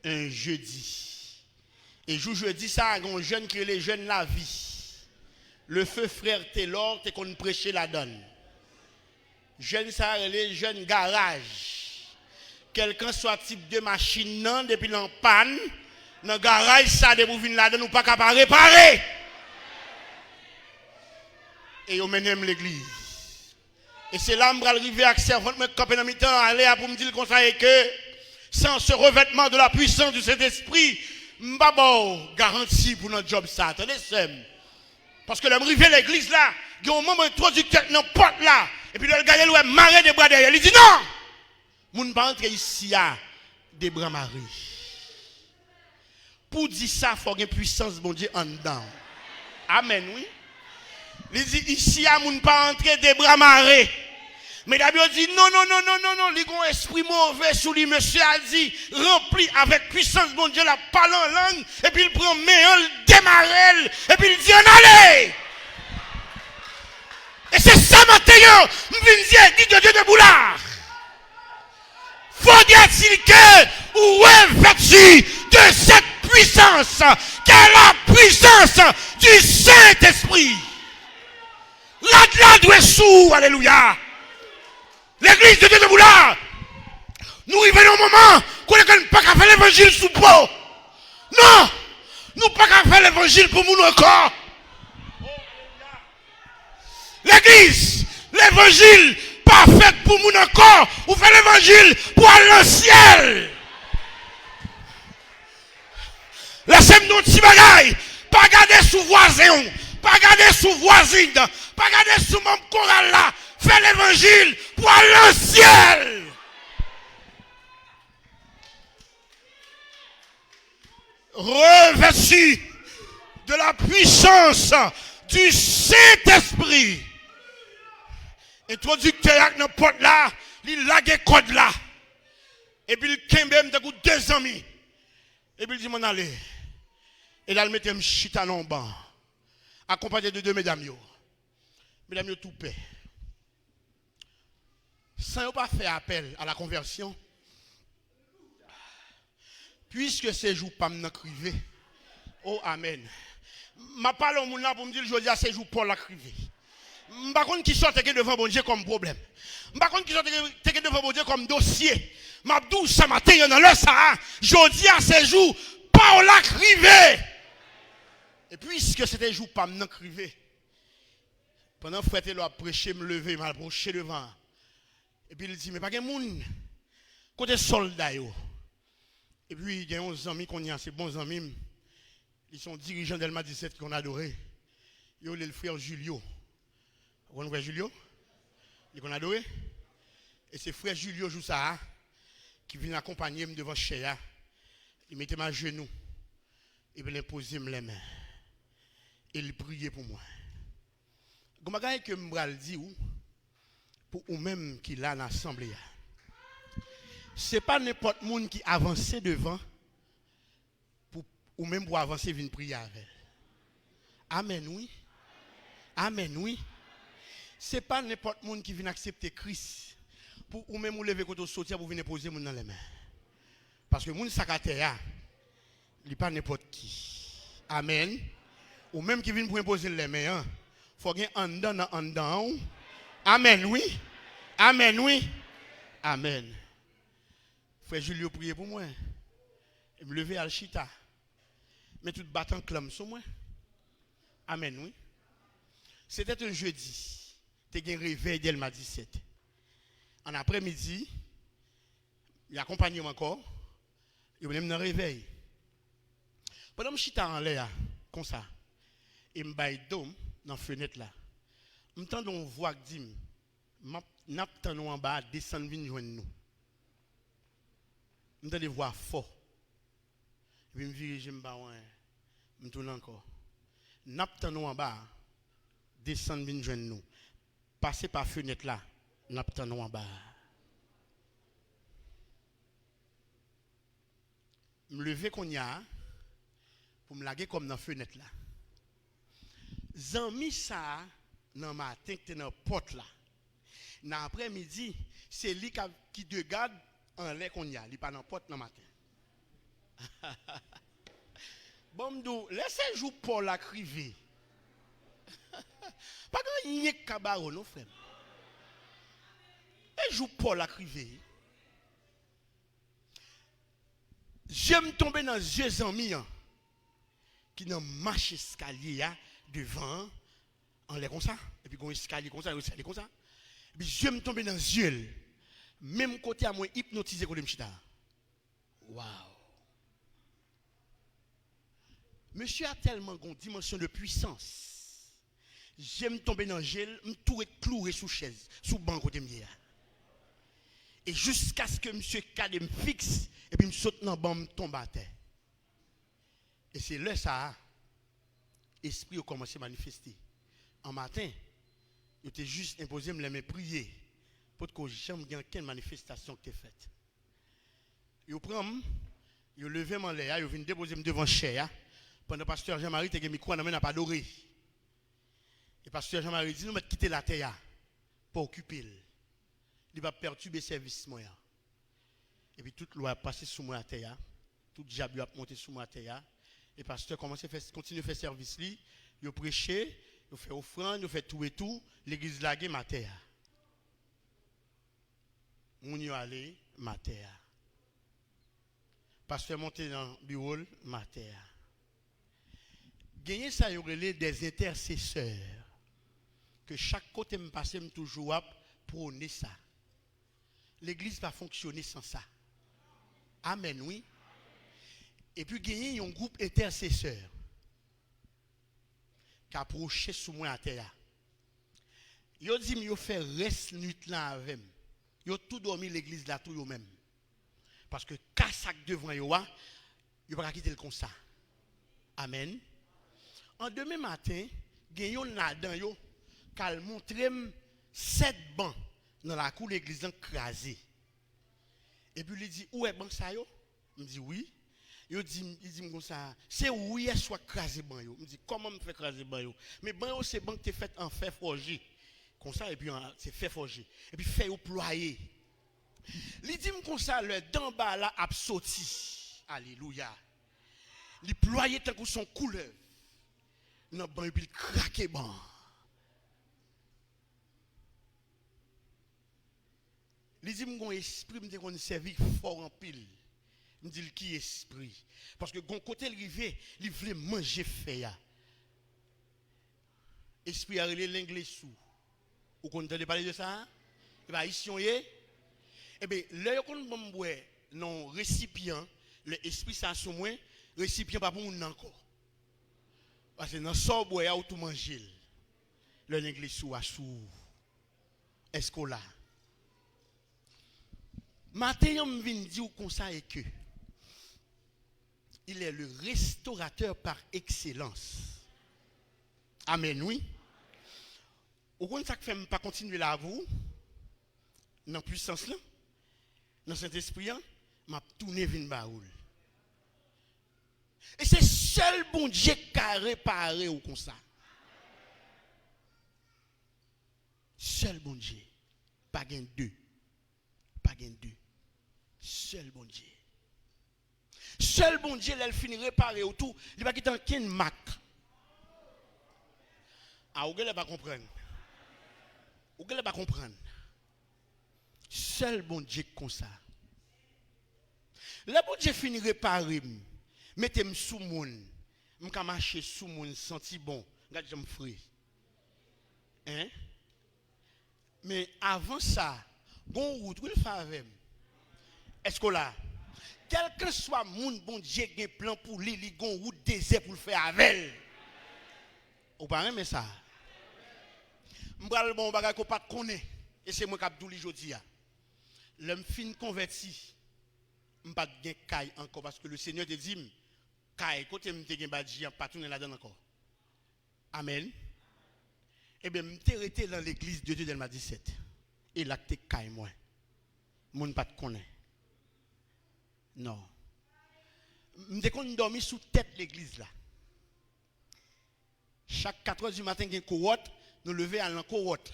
un jeudi. Et jeudi, ça, un jeune qui est les jeunes la vie. Le feu frère Taylor, t'es qu'on prêchait la donne. Jeune, ça, les jeunes garage. Quelqu'un soit type de machine, non, depuis l'en panne, dans le garage, ça, de bouvines la donne, ou pas capable de réparer. Et on mène l'église. Et c'est là que je vais arriver à servante, mais quand je suis aller pour me dire comme ça, que sans ce revêtement de la puissance de cet esprit, je ne pas garantie pour notre job ça. Attendez, parce que le arrivé à l'église là, il y a un moment introducteur dans la porte là, et puis le gars il marre des bras derrière. Il dit non, je ne pas entrer ici à des bras marrés. Pour dire ça, il faut une puissance, bon Dieu, en dedans. Amen, oui. Il dit ici à moun pas entrer des bras marrés. Mais d'abord dit non, il a un esprit mauvais sous lui. Monsieur a dit rempli avec puissance, bon Dieu, la parle en langue. Et puis il prend méon, il démarre, et puis il dit on allez. Et c'est ça matin, je viens dire, dit Dieu de Boulard. Faut dire-t-il que, où est vertu de cette puissance, qu'est la puissance du Saint-Esprit. Là doit sous, alléluia. L'église de Dieu de Boulard, nous arrivons au moment qu'on ne peut pas faire l'évangile sous peau. Non, nous ne pouvons pas faire l'évangile pour nous encore. L'église, l'évangile, pas fait pour nous encore. Ou fait l'évangile pour aller au ciel. Laissez-moi nos petits bagailles. Pas garder sous voisin. Pas garder sous voisine. Pas garder sous mon choral là. Fais l'évangile pour aller au ciel. Revêtu de la puissance du Saint-Esprit. Introducteur avec nos potes là, il lague code là. Et puis il kembe de 2 amis. Et puis il dit mon allez. Et là il mettait un chita en bas. Accompagné de 2 mesdames yo. Mesdames yo tout paix. Sans pas faire appel à la conversion. Puisque ces jours pas me crivé. Oh amen. Ma parole au monde là pour me dire je dis à ces jours Paul la crivé. Par contre qui sort devant bon Dieu comme problème. Par contre qui sort devant bon Dieu comme dossier. M'abdou ça matin dans le ça. Je dis à ces jours Paul la crivé. Et puisque c'était jour pas me crivé. Pendant frère a prêché me lever m'approcher devant. Et puis il dit, mais pas de monde. Côté soldat, yo. Et puis il y a 11 amis qu'on y a, c'est bons amis. Ils sont dirigeants d'Elma 17 qu'on a adoré. Il y a le frère Julio. Vous connaissez frère Julio? Il qu'on a adoré. Et c'est frère Julio joue ça, qui vient accompagner devant Chéa. Il mettait ma genou. Et puis il posait les mains. Et il priait pour moi. Comme que je dis pour vous-même qui l'a dans l'assemblée. Ce n'est pas n'importe qui qui avance devant pour ou même pour avancer venir prier avec. Amen, oui. Amen, oui. Ce n'est pas n'importe qui vient accepter Christ pour ou même vous lever quand vous sortir pour venir poser dans les mains. Parce que les gens sacataires, il n'est pas n'importe qui. Amen. Ou même qui vient pour imposer les mains. Il faut qu'il y ait un dedans. Amen, oui. Amen, oui. Amen. Frère Julio prier pour moi. Et me lever à l'chita. Mais tout battant clame sur moi. Amen, oui. C'était un jeudi. Tu as un réveil d'Elma 17. En après-midi, il accompagne encore. Il venait me réveil. Pendant que je suis en l'air, comme ça, et je me dôme dans la fenêtre là. Je me tends une voix qui dit, n'a pas en bas, descendre, venir joindre nous. Je me tends des voix fortes. Et puis je me dirige, je me tourne encore. N'a pas en bas, descendre, venir joindre nous. Passer par la fenêtre là, n'a pas en bas. Je me lever qu'on y a, pour me laguer comme dans la fenêtre là. Zami ça, dans le matin, qui est dans la porte là. Dans l'après-midi, c'est lui qui te garde en l'air qu'on y a. Il n'est pas dans la porte dans le matin. Bon, laissez jouer Paul à criver. Pas que n'y ait cabaro, non, frère. Et joue Paul à criver. J'aime tomber dans les yeux amis qui dans marche escalier devant en l'air comme ça et puis un escalier comme ça, escalier comme ça. Et puis j'aime tomber dans les yeux. Même côté à moi hypnotisé comme m'chita. Waouh. Monsieur a tellement une dimension de puissance. J'aime tomber dans le gel, me tout cloué sous chaise, sous banc côté m'y. Et jusqu'à ce que monsieur Kade me fixe et puis me saute dans le banc, me tombe à terre. Et c'est là ça, l'esprit a commencé à manifester. En matin, il était juste imposé me les prier pour que je ne sais quelle manifestation que tu as faite. Il prend, il levé mon lait, il vient déposer devant Chéa. Pendant que le pasteur Jean-Marie te micro, n'a pas adoré. Et le pasteur Jean-Marie dit, nous mettons quitter la terre pour occuper. Il va perturber le service. Et puis toute loi a passé sous moi à terre. Tout diable a monté sous moi à terre. Et le pasteur continue à faire service. Il a prêché, il a fait offrande, il a fait tout et tout. L'église laguée ma terre. On y est allé, ma terre. Pasteur monté dans le bureau, ma terre. Gagner ça, il y aurait des intercesseurs. Que chaque côté me passe, me toujours prôner ça. L'église va fonctionner sans ça. Amen, oui. Et puis, gagner un groupe intercesseur qui approche sous moi à terre. Yo dit, yo fait reste nuit là avec moi. Yo tout dormi l'église là tout yo même. Parce que cassac devant yo, yo pas quitter le comme ça. Amen. En demain matin, gagnon là-dedans yo, qu'al montre 7 bancs dans la cour de l'église écrasé. Et puis il dit où est banc ça yo? Il me dit oui. Il dit comme ça, c'est où est soit écrasé banc yo. Il me dit comment me fait écraser banc yo? Mais banc yo c'est banc qui est fait en fer forgé. Comme ça et puis c'est fer forgé. Et puis fer ployé. Il dit comme ça le d'en bas là a sorti. Alléluia. Il ployé tant que son couleur. Non banc et puis il craqué banc. Il dit mon esprit me dit qu'on servi fort en pile. Me dit qui esprit parce que gon côté le rivé, il voulait manger fer. Esprit a relé l'anglais sous. Vous entendez parler de ça? Et bah ici on est Eh bien, là, quand on boit non récipient, l'esprit ça sous moi, récipient pas pour nous encore. Parce que dans ça, boire ou tout manger. L'église sous à sous. Est-ce qu'on l'a? Matin, je viens dire comme ça et que il est le restaurateur par excellence. Amen, oui. Au contraire, ça ne fait pas continuer là vous, dans la puissance là, dans cet esprit, je tourné vers baoul. Et c'est seul bon Dieu qui a réparé ou comme ça. Seul bon Dieu. Pas gain deux. Pas gain deux. Seul bon Dieu. Seul bon Dieu, elle finit réparer autour. Il va quitter un kin mac. Ah, vous ne pas comprendre. Vous ne pas comprendre. Seul bon Dieu comme ça. Le bon Dieu finit réparer. Mettez-moi sous moun. Je vais marcher sous moun, senti bon. Regarde, je me frais. Hein? Mais avant ça, bon route, où il fait avec? Est-ce que là, quel que soit moun, bon Dieu, il y a un plan pour lui, il y a une route désert pour le faire avec. Vous parlez de ça? Je vais le bon bagage qu'on pas connaît. Et c'est moi qui ai dit aujourd'hui. L'homme fin converti, je ne vais pas de caille encore parce que le Seigneur te dit, caille, côté je te badji, pas tourner là-dedans encore. Amen. Eh bien, je suis resté dans l'église de Dieu dans 17. Et là, tu es caille moi. Je ne pas te connaître. Non. Je suis dormi sous tête l'église là. Chaque 4 heures du matin, il y a une cohorte, nous lever à la cohorte.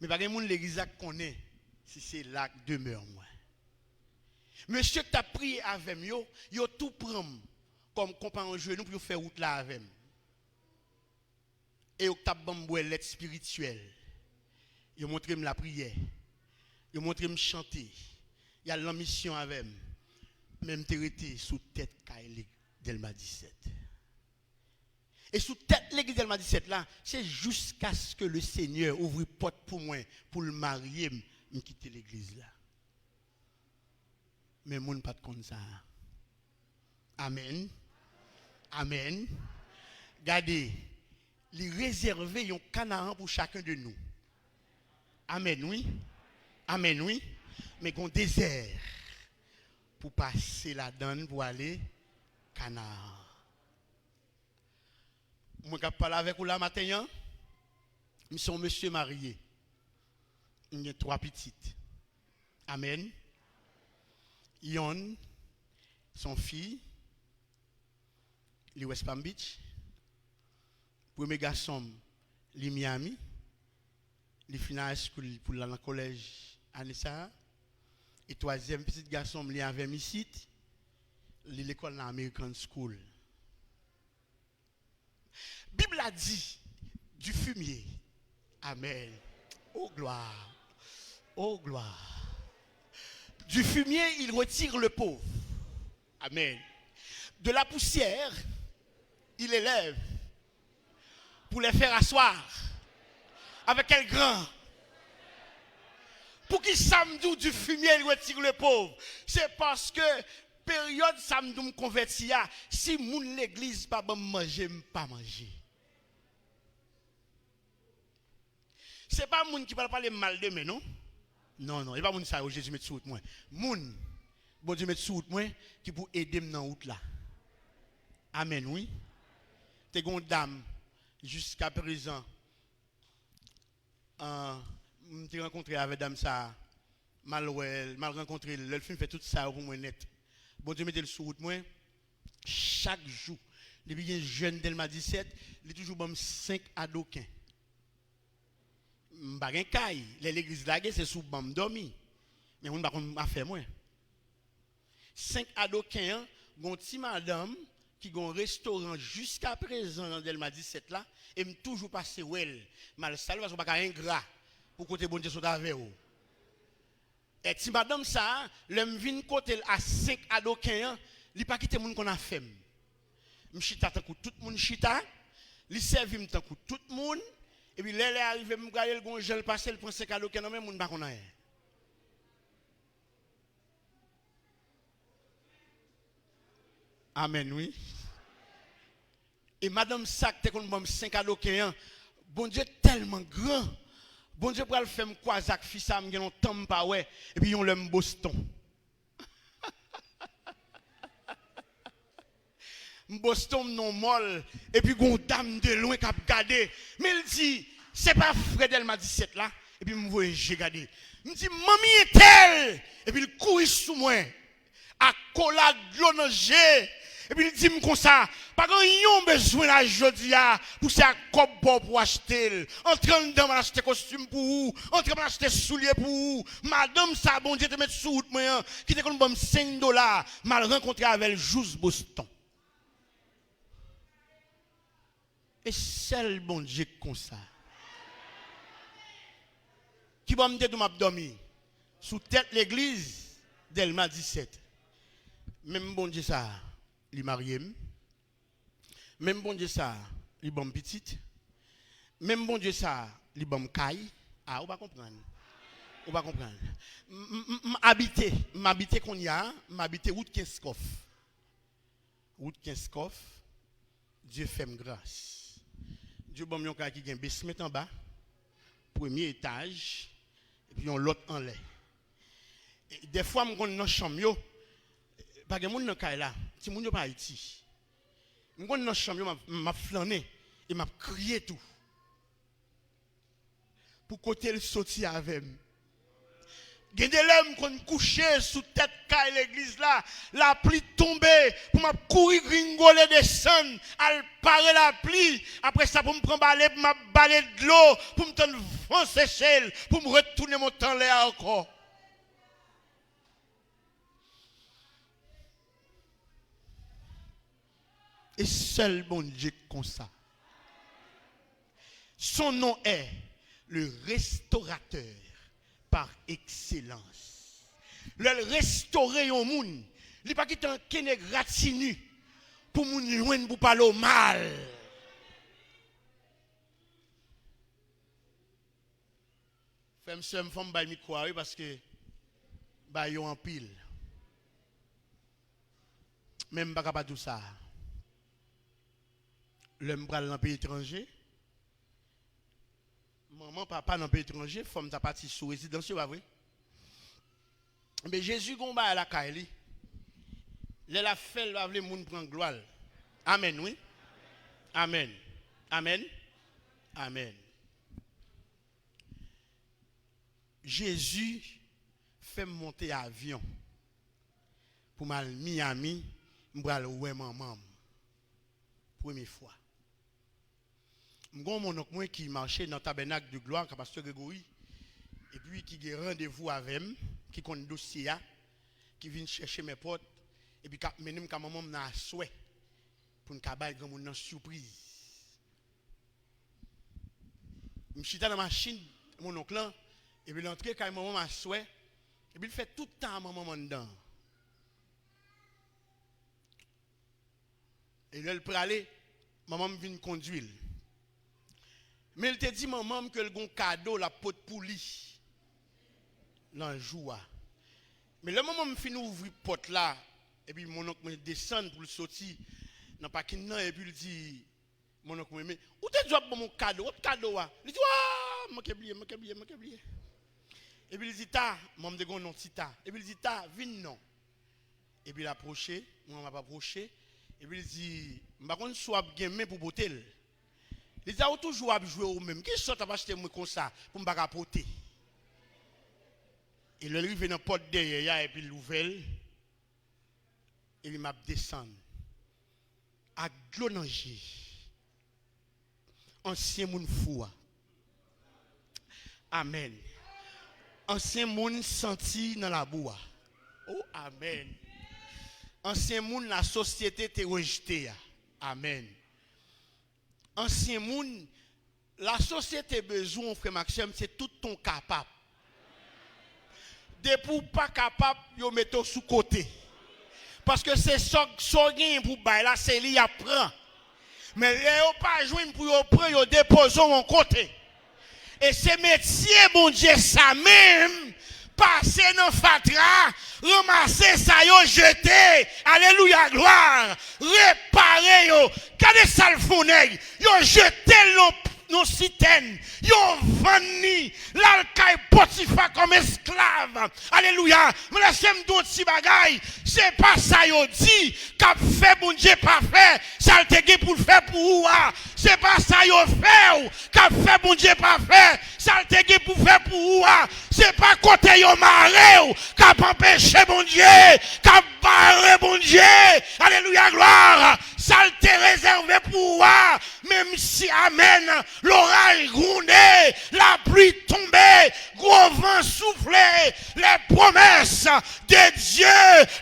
Mais pas de monde l'église qui connaît si c'est là que demeure moi. Monsieur qui t'a prié avec moi, il a tout pris comme compagnon genou pour faire route là avec moi. Et il a bamboué l'aide spirituelle. Il a montré la prière. Il a montré me chanter. Il y a l'ambition avec moi. Même été sous tête Delma 17. Et sous tête l'église Delma 17 là, c'est jusqu'à ce que le Seigneur ouvre porte pour moi, pour le marier, me quitter l'église là. Mais mon pas de comme ça. Amen. Amen. Regardez, il réserve un Canaan pour chacun de nous. Amen, oui. Amen, oui. Mais qu'on désert pour passer la donne pour aller Canaan. Moi, je parle avec vous là matin. Nous sommes monsieur marié. Il y a 3 petites. Amen. Yon, son fille, le West Palm Beach. Premier garçon, le Miami. Le final school pour aller au collège Anissa. Et 3e petit garçon, le avec ici. L'école American School. Bible a dit du fumier. Amen. Oh gloire. Oh gloire. Du fumier, il retire le pauvre. Amen. De la poussière, il élève pour les faire asseoir. Avec quel grand? Pour qui samedi du fumier, il retire le pauvre? C'est parce que période samedi me converti, si moun l'église pas bon manger, pas manger. C'est pas moun qui parle parler mal de moi, non? Non, non, il pas moun ça où Jésus met sous moi. Moun, bon Dieu met sous moi qui pour aider dans route là. Amen, oui. T'es une dame jusqu'à présent. J'ai rencontré avec dame ça mal rencontré, le film fait tout ça pour moi net. Bon Dieu mettez le sous route moi chaque jour. Depuis un jeune Delma 17, il est toujours bon 5 adoquins. M'pa gen kay, l'église là c'est sous bam dormi. Mais on pas m'a fait moi. 5 adoquins, gon ti madame qui gon restaurant jusqu'à présent dans Delma 17 là et me toujours passer well. Mal salut parce qu'on pas ingrat pour côté bon Dieu soit avec vous. Et ti madame ça, l'homme vinn côté à 5 adoquins, li pas quitter moun qu'on a fait. M'chita tant tout moun chita, li servi m'tant tout moun. Et puis, là, il est arrivé, je vais le gel passer, le prend 5 adoquins, non, mais je ne sais pas. Amen, oui. Et madame Sac, t'es comme 5 cadeaux qu'un. Bon Dieu tellement grand. Bon Dieu pour le faire quoi Zach fils ça me gen temps pas ouais et puis on l'aime Boston. Boston non molle et puis gon dame de loin qui a regardé. Mais il dit c'est pas Fredel m'a 17 là et puis me voyez j'ai regardé. Me dit mamie est elle et puis il courir sous moi. À cola de l'eau dans jet. Et puis il dit comme ça, pas grand yon besoin la jodia pour ça comme pour acheter. Entrant dedans acheter costume pour vous, entrant acheter souliers pour vous. Madame ça bon Dieu te mettre sous route moi qui te comme $5 mal rencontré avec Jous Boston. Et seul bon Dieu comme ça. Qui va me dire de m'abdormir sous tête l'église d'Elma 17. Même bon Dieu ça. Il marié. Même bon Dieu ça, il bon petite. Même bon Dieu ça, il bon caille. Ah, on va comprendre. On va comprendre. M'habiter qu'on y a, m'habiter route Kinskoff. Route Kinskoff. Dieu fait grâce. Dieu bon yon ka qui gen basement en bas, premier étage et puis on l'autre en l'air. Des fois me dans chambre yo, pas gen moun nan kay là. Si moun yo pas Haïti, m'gon dans chambre m'a flâné et m'a crié tout. Pour côté le sorti avec moi. Gen de l'homme qu'on couché sous tête kay l'église là, la pluie tombée pour m'a courir gringoler descendre, al parer la pluie, après ça pour me prendre balai pour m'a balai de l'eau, pour me tendre vent sécher, pour me retourner mon temps là encore. Et seul bon Dieu comme ça. Son nom est le restaurateur par excellence. Le restaurer au monde, il pas qui t'en kene gratinu pour moun loin pour parler mal. Femme seul femme ba mi croire parce que ba yo en pile. Même pas capable tout ça. L'homme pral dans pays étranger. Maman, papa dans pays étranger, femme ta parti sous résidence, pas vrai? Mais Jésus gomba à la Kaili. La fait va vle moun prendre gloire. Amen, oui. Amen. Amen. Amen. Jésus fait monter avion pour mal Miami, m'bral ouais maman. Première fois. M'gon mon oncle moi qui marchait dans le tabernacle de gloire avec pasteur Grégory et puis qui a rendez-vous avec moi, qui connaît dossier qui vient chercher mes potes et puis menem ka maman n'a souhait pour une cabane grand monde surprise. Je suis dans la machine mon oncle et puis l'entrée quand maman m'a souhait et puis il fait tout le temps maman dedans. Et là il peut aller maman me vient conduire. Mais il te dit maman que le bon cadeau la pote pouli dans le jour. Mais le moment me fin ouvrir porte là et puis mon oncle me descend pour le sortir dans parking là et puis il dit mon oncle mais où t'es job pour mon cadeau il dit ah m'a oublié et puis il dit ta maman de gon non tita et puis il dit ta vinn non et puis il approché moi m'a pas approché et puis il dit m'pa konn soit gamin pour botel. Il dit a toujours à jouer au même. Qui sort à acheter moi comme ça pour me pas capoter. Et le rive dans porte derrière et puis l'ouvert et il m'a descendu à glonanger. Ancien moun fou. Amen. Ancien moun senti dans la boue. Oh amen. Ancien moun la société te rejeté. Amen. Ancien moun, la société besoin, frère Maxime, c'est tout ton capable. De pour pas capable, yo metto sous côté. Parce que c'est ça gain pour bail là, c'est li apprend. Mais yo pas joindre pour yo prendre, yo déposer en côté. Et ces métiers, bon Dieu, ça même, passer dans fatra, ramasser ça yo jeter. Alléluia gloire. Réparer yo. Regardez ça le fond nèg. Yo jeter nos citernes, yo vani, l'alcaï Potiphar comme esclave. Alléluia. Mais laissez-moi dire petit bagay, c'est pas ça yo dit, qu'a fait bon Dieu pas fait, ça le te pour faire pour ou. C'est pas ça yo fait, qu'a fait bon Dieu pas fait, ça le te pour faire pour ou. C'est pas côté yo maré, qu'a empêché bon Dieu, qu'a barré bon Dieu. Alléluia gloire. Ça le te réservé pour ou. Même si amen, l'orage grondait, la pluie tombait, gros vent soufflait, les promesses de Dieu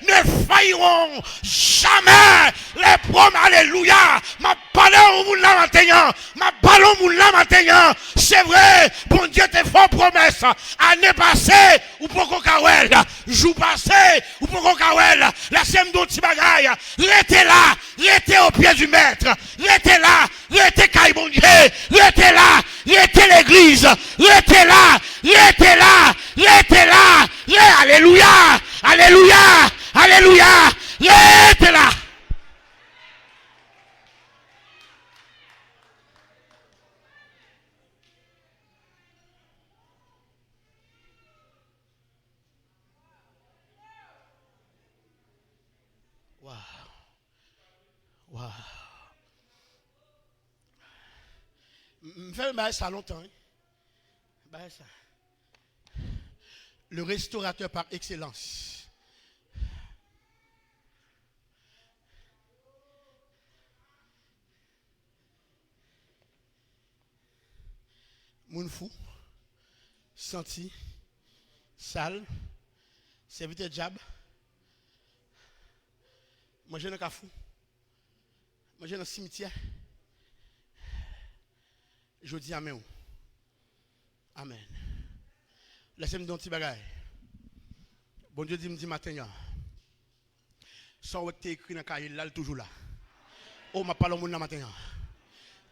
ne failliront jamais. Les promesses, alléluia. Ma parole au monde là maintenant, ma parole au monde là maintenant. C'est vrai, bon Dieu te fait promesse. Année passée, ou pour qu'on kawel, jour passé, ou pour qu'on kawel, la sème d'autres petits bagailles, restez là, restez au pied du maître, restez là, restez caille bon Dieu, restez là, restez l'église, restez là, restez là, restez là, alléluia, alléluia, alléluia, restez là. Wow. Wow. Je fais ça longtemps. Ça. Le restaurateur par excellence. Moun fou, senti, sale, serviteur diable, manger dans le cafou, manger dans le cimetière. Je dis amen. Amen. Laissez-moi dire un petit bagage. Bon Dieu dit me dit matin. Sans que tu écrit dans le cahier, là, toujours là. Oh, m'a parlé au monde matin.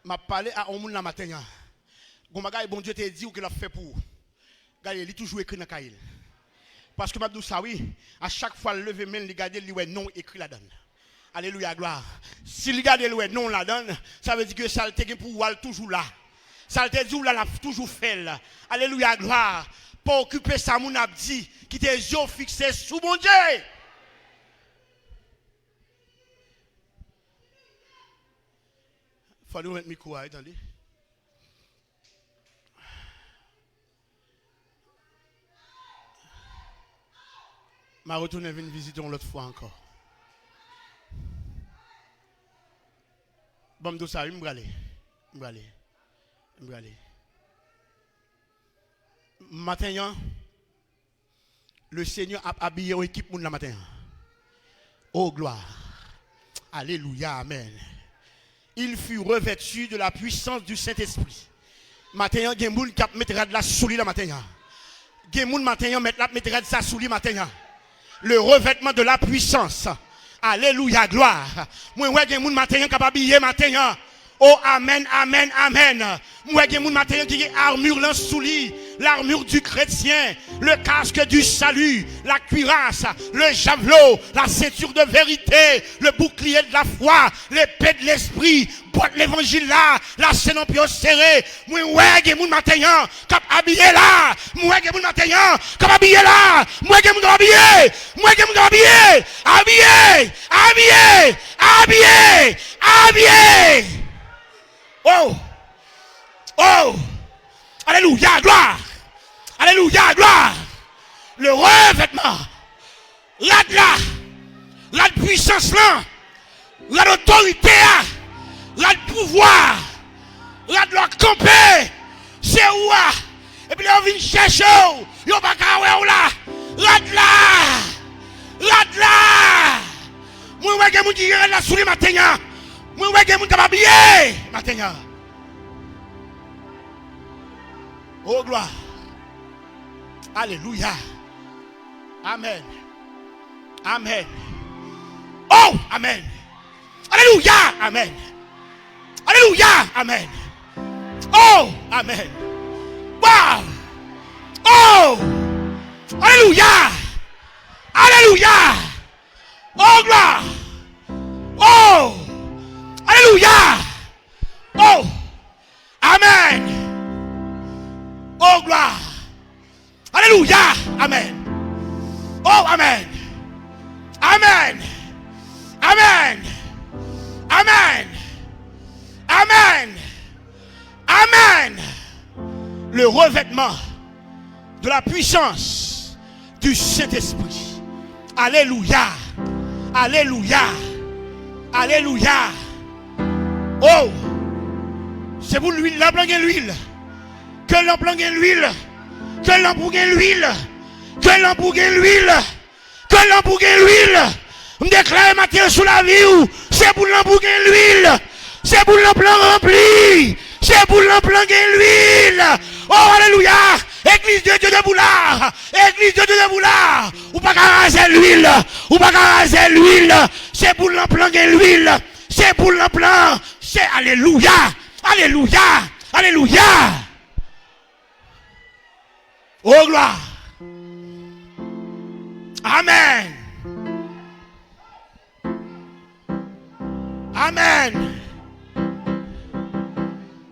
M'a parlé à un monde matin. Bon Dieu te dit ou qu'il a fait pour. Regardez, il est toujours écrit dans le cahier. Parce que m'a dit ça, oui, à chaque fois, le lever main, il regarde, il dit non écrit la donne. Alléluia, gloire. Si il regarde, il non la donne, ça veut dire que ça le te pour toujours là. Ça te dit, là, l'a toujours fait. Là. Alléluia, gloire. Pour occuper ça, mon abdi, qui tes yeux fixés sous mon Dieu. Il faut nous mettre le micro, attendez. Je retourne venir visiter l'autre fois encore. Bon, tout ça, je vais aller. Matin, le Seigneur a habillé une équipe la matin. Oh gloire. Alléluia, amen. Il fut revêtu de la puissance du Saint-Esprit. Matin, il y a des gens qui mettent de la soulier la matin. Il y a des gens qui mettent de la soulier matin. Le revêtement de la puissance. Alléluia, gloire. Moi, il y a des gens qui sont habillés matin. Oh, amen, amen, amen. Moi, il y a des gens qui ont armure dans souli, l'armure du chrétien, le casque du salut, la cuirasse, le javelot, la ceinture de vérité, le bouclier de la foi, l'épée de l'esprit, boîte l'évangile là, la scène en pied serré. Moi, il y a des gens qui sont habillés là. Moi, il y a des gens qui sont habillés là. Moi, il y a des gens qui sont habillés. Moi, il y a des gens qui sont habillés. Oh! Oh! Alléluia, gloire! Alléluia, gloire! Le revêtement, la puissance là, l'autorité, le pouvoir, la camper, c'est où? Et puis on vient chercher, il n'y a pas qu'à là, là! Moi, je vais vous dire la souris matin. Moi, je vais vous habiller matin. Oh, gloire. Alléluia. Amen. Amen. Oh, amen. Alléluia. Amen. Alléluia. Amen. Oh, amen. Wow. Oh. Alléluia. Alléluia. Oh, gloire. Oh. Alléluia. Oh. Amen. Oh, gloire. Alléluia. Amen. Oh, amen. Amen. Amen. Amen. Amen. Amen. Le revêtement de la puissance du Saint-Esprit. Alléluia. Alléluia. Alléluia. Oh, c'est pour l'huile, la blanc l'huile. Que l'emploi l'huile. Que l'emploi l'huile. Que l'emploi l'huile. Que l'emploi l'huile. On déclare matin sous la vie. C'est pour l'emploi l'huile. C'est pour l'emploi rempli. C'est pour l'emploi l'huile. Oh, alléluia. Église de Dieu de Boulard. Église de Dieu de Boulard. Ou pas raser l'huile. Ou pas raser l'huile. C'est pour l'emploi l'huile. C'est pour l'emploi. C'est alléluia. Alléluia. Alléluia. Oh, gloire. Amen. Amen.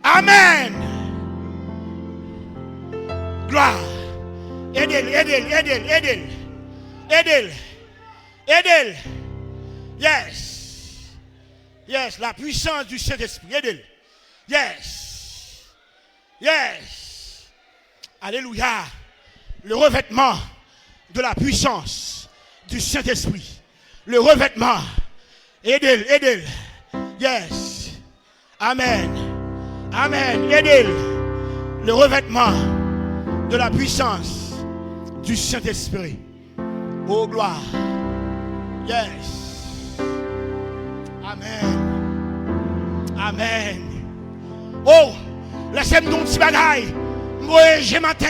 Amen. Gloire. Aidez-le. Yes. Yes. La puissance du Saint-Esprit. Aidez-le. Yes. Yes. Alléluia. Le revêtement de la puissance du Saint-Esprit. Le revêtement. Aidez-le. Yes. Amen. Amen. Aidez-le. Le revêtement de la puissance du Saint-Esprit. Oh, gloire. Yes. Amen. Amen. Oh, laissez-moi donc petit bagaille. Moi, j'ai matin,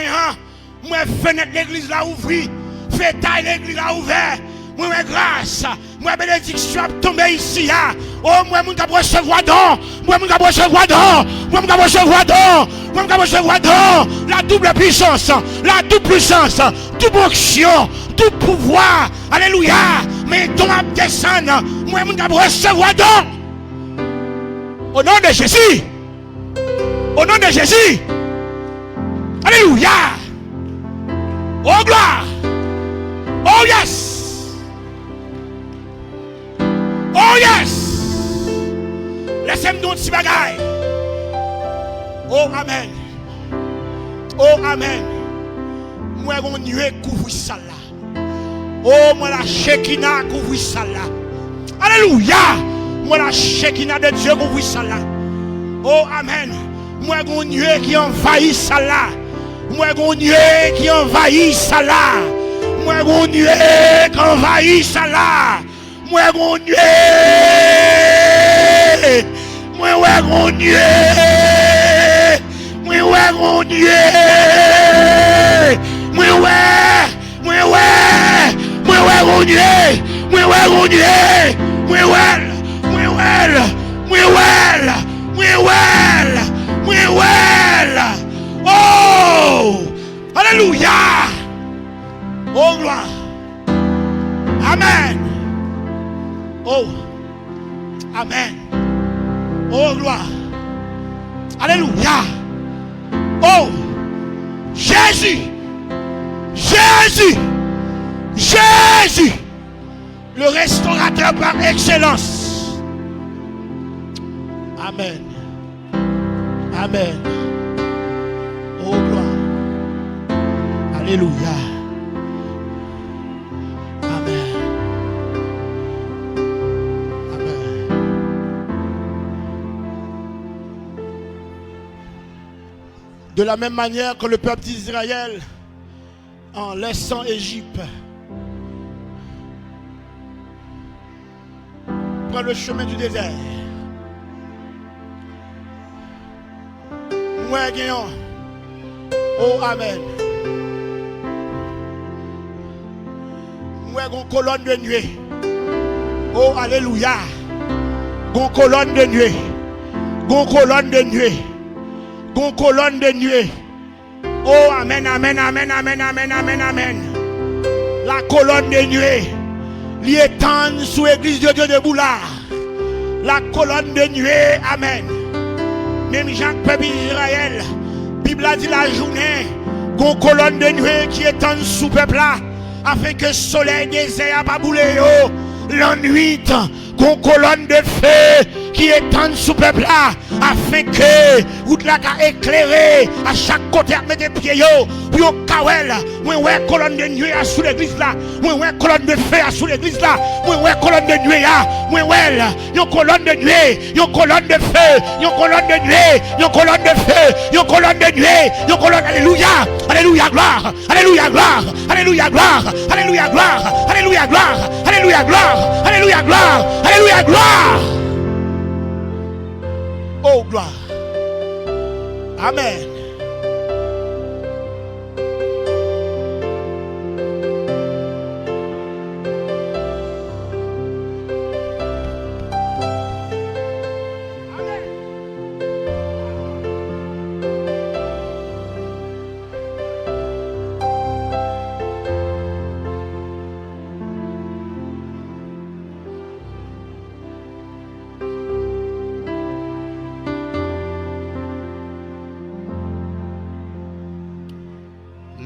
moi, fenêtre l'église là ouvrie. Fêtaille l'église là ouverte. Moi, grâce. Moi, bénédiction tomber ici. Oh, moi, je vais recevoir don. Moi, je vais recevoir don. Moi, je vais recevoir don. Moi, je vais recevoir don. La double puissance. La double puissance. Toute onction. Tout pouvoir. Alléluia. Mais don à descendre. Moi, je vais recevoir don. Au nom de Jésus. Au nom de Jésus. Alléluia. Oh, gloire. Oh, yes. Oh, yes. Laissez-moi donc si bagaille. Oh, amen. Oh, amen. Moi, mon Dieu couvre ça là. Oh, moi, la Shekinah couvre ça là. Alléluia. Moi, la Shekinah de Dieu couvre ça là. Oh, amen. Moi, mon Dieu qui envahit ça là. Moi, mon Dieu qui envahit ça là. Moi, mon Dieu qui envahit ça là. Moi, mon Dieu. Moi, mon Dieu. Moi, mon Dieu. Moi, mon Dieu. Moi, mon Dieu. Oh, alléluia. Oh, gloire. Amen. Oh, amen. Oh, gloire. Alléluia. Oh, Jésus. Le restaurateur par excellence. Amen. Amen. Oh, gloire. Alléluia. Amen. De la même manière que le peuple d'Israël, en laissant Égypte, prend le chemin du désert. Moi, gagnant. Oh, amen. Moi, une colonne de nuée. Oh, alléluia. Une colonne de nuée. Une colonne de nuée. Une colonne de nuée. Oh, amen, amen, amen, amen, amen, amen, amen. La colonne de nuée, il étend sous l'église de Dieu de Boulard. La colonne de nuée, amen. Même Jacques, peuple Israël, Bible a dit la journée, qu'on colonne de nuée qui étend sous peuple là, afin que le soleil désert n'a pas boulé. La nuit, qu'on colonne de feu qui étend sous peuple là, afin que route là qu'a éclairé à chaque côté avec des pieds pour kawel moi ouais colonne de nuée sous l'église là, moi ouais colonne de feu sous l'église là, moi ouais colonne de nuée là, moi ouais une colonne de nuée, une colonne de feu, une colonne de nuée, une colonne de feu, une colonne de nuée, une colonne. Alléluia, alléluia gloire, alléluia gloire, alléluia gloire, alléluia gloire, alléluia gloire, alléluia gloire, alléluia gloire, alléluia gloire. Oh gloire. Amen.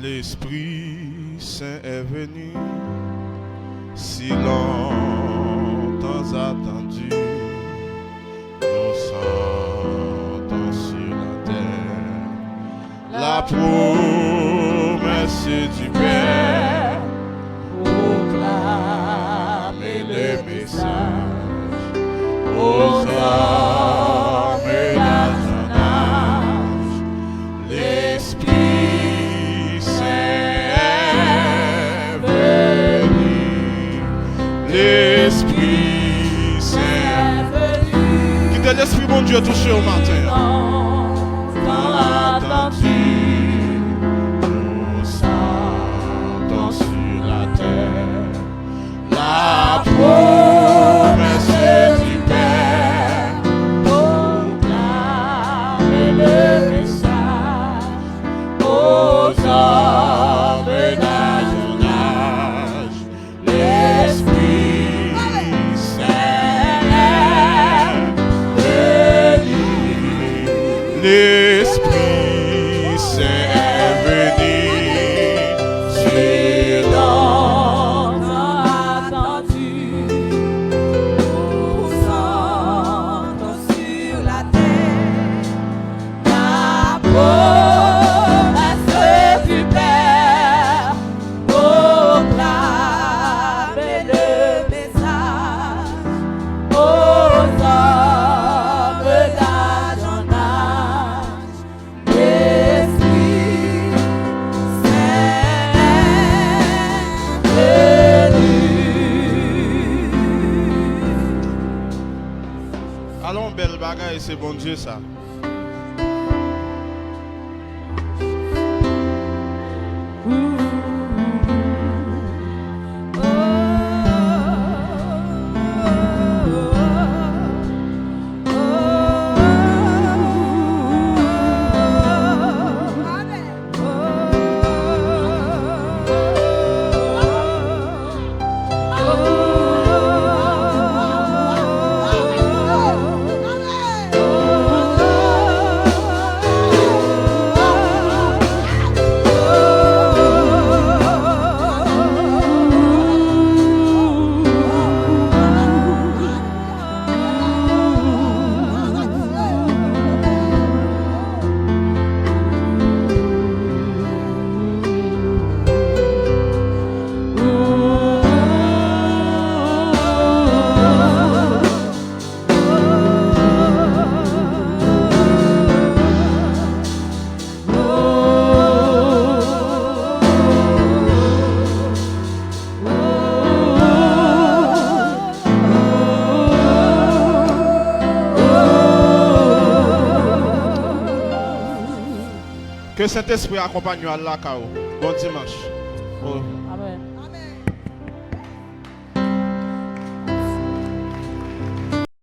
L'Esprit Saint est venu, si longtemps attendu, nous sentons sur la terre la promesse du Père, proclamer le message aux hommes et à son âge. L'Esprit L'Esprit Saint quittez l'Esprit bon Dieu touché au matin. Dans l'attendu, nous sentons sur la terre la promesse du Père, proclamer le message aux hommes d'âge en âge. L'Esprit Saint est venu. L'Esprit Saint est venu. Si longtemps attendu, nous sentons sur la terre la promesse du Père, proclamer le message aux hommes d'âge en âge. L'Esprit Saint est venu. Allons, belle bagaille, c'est bon Dieu ça. Que Saint-Esprit accompagne nous à la CAO. Bon dimanche. Oh. Amen.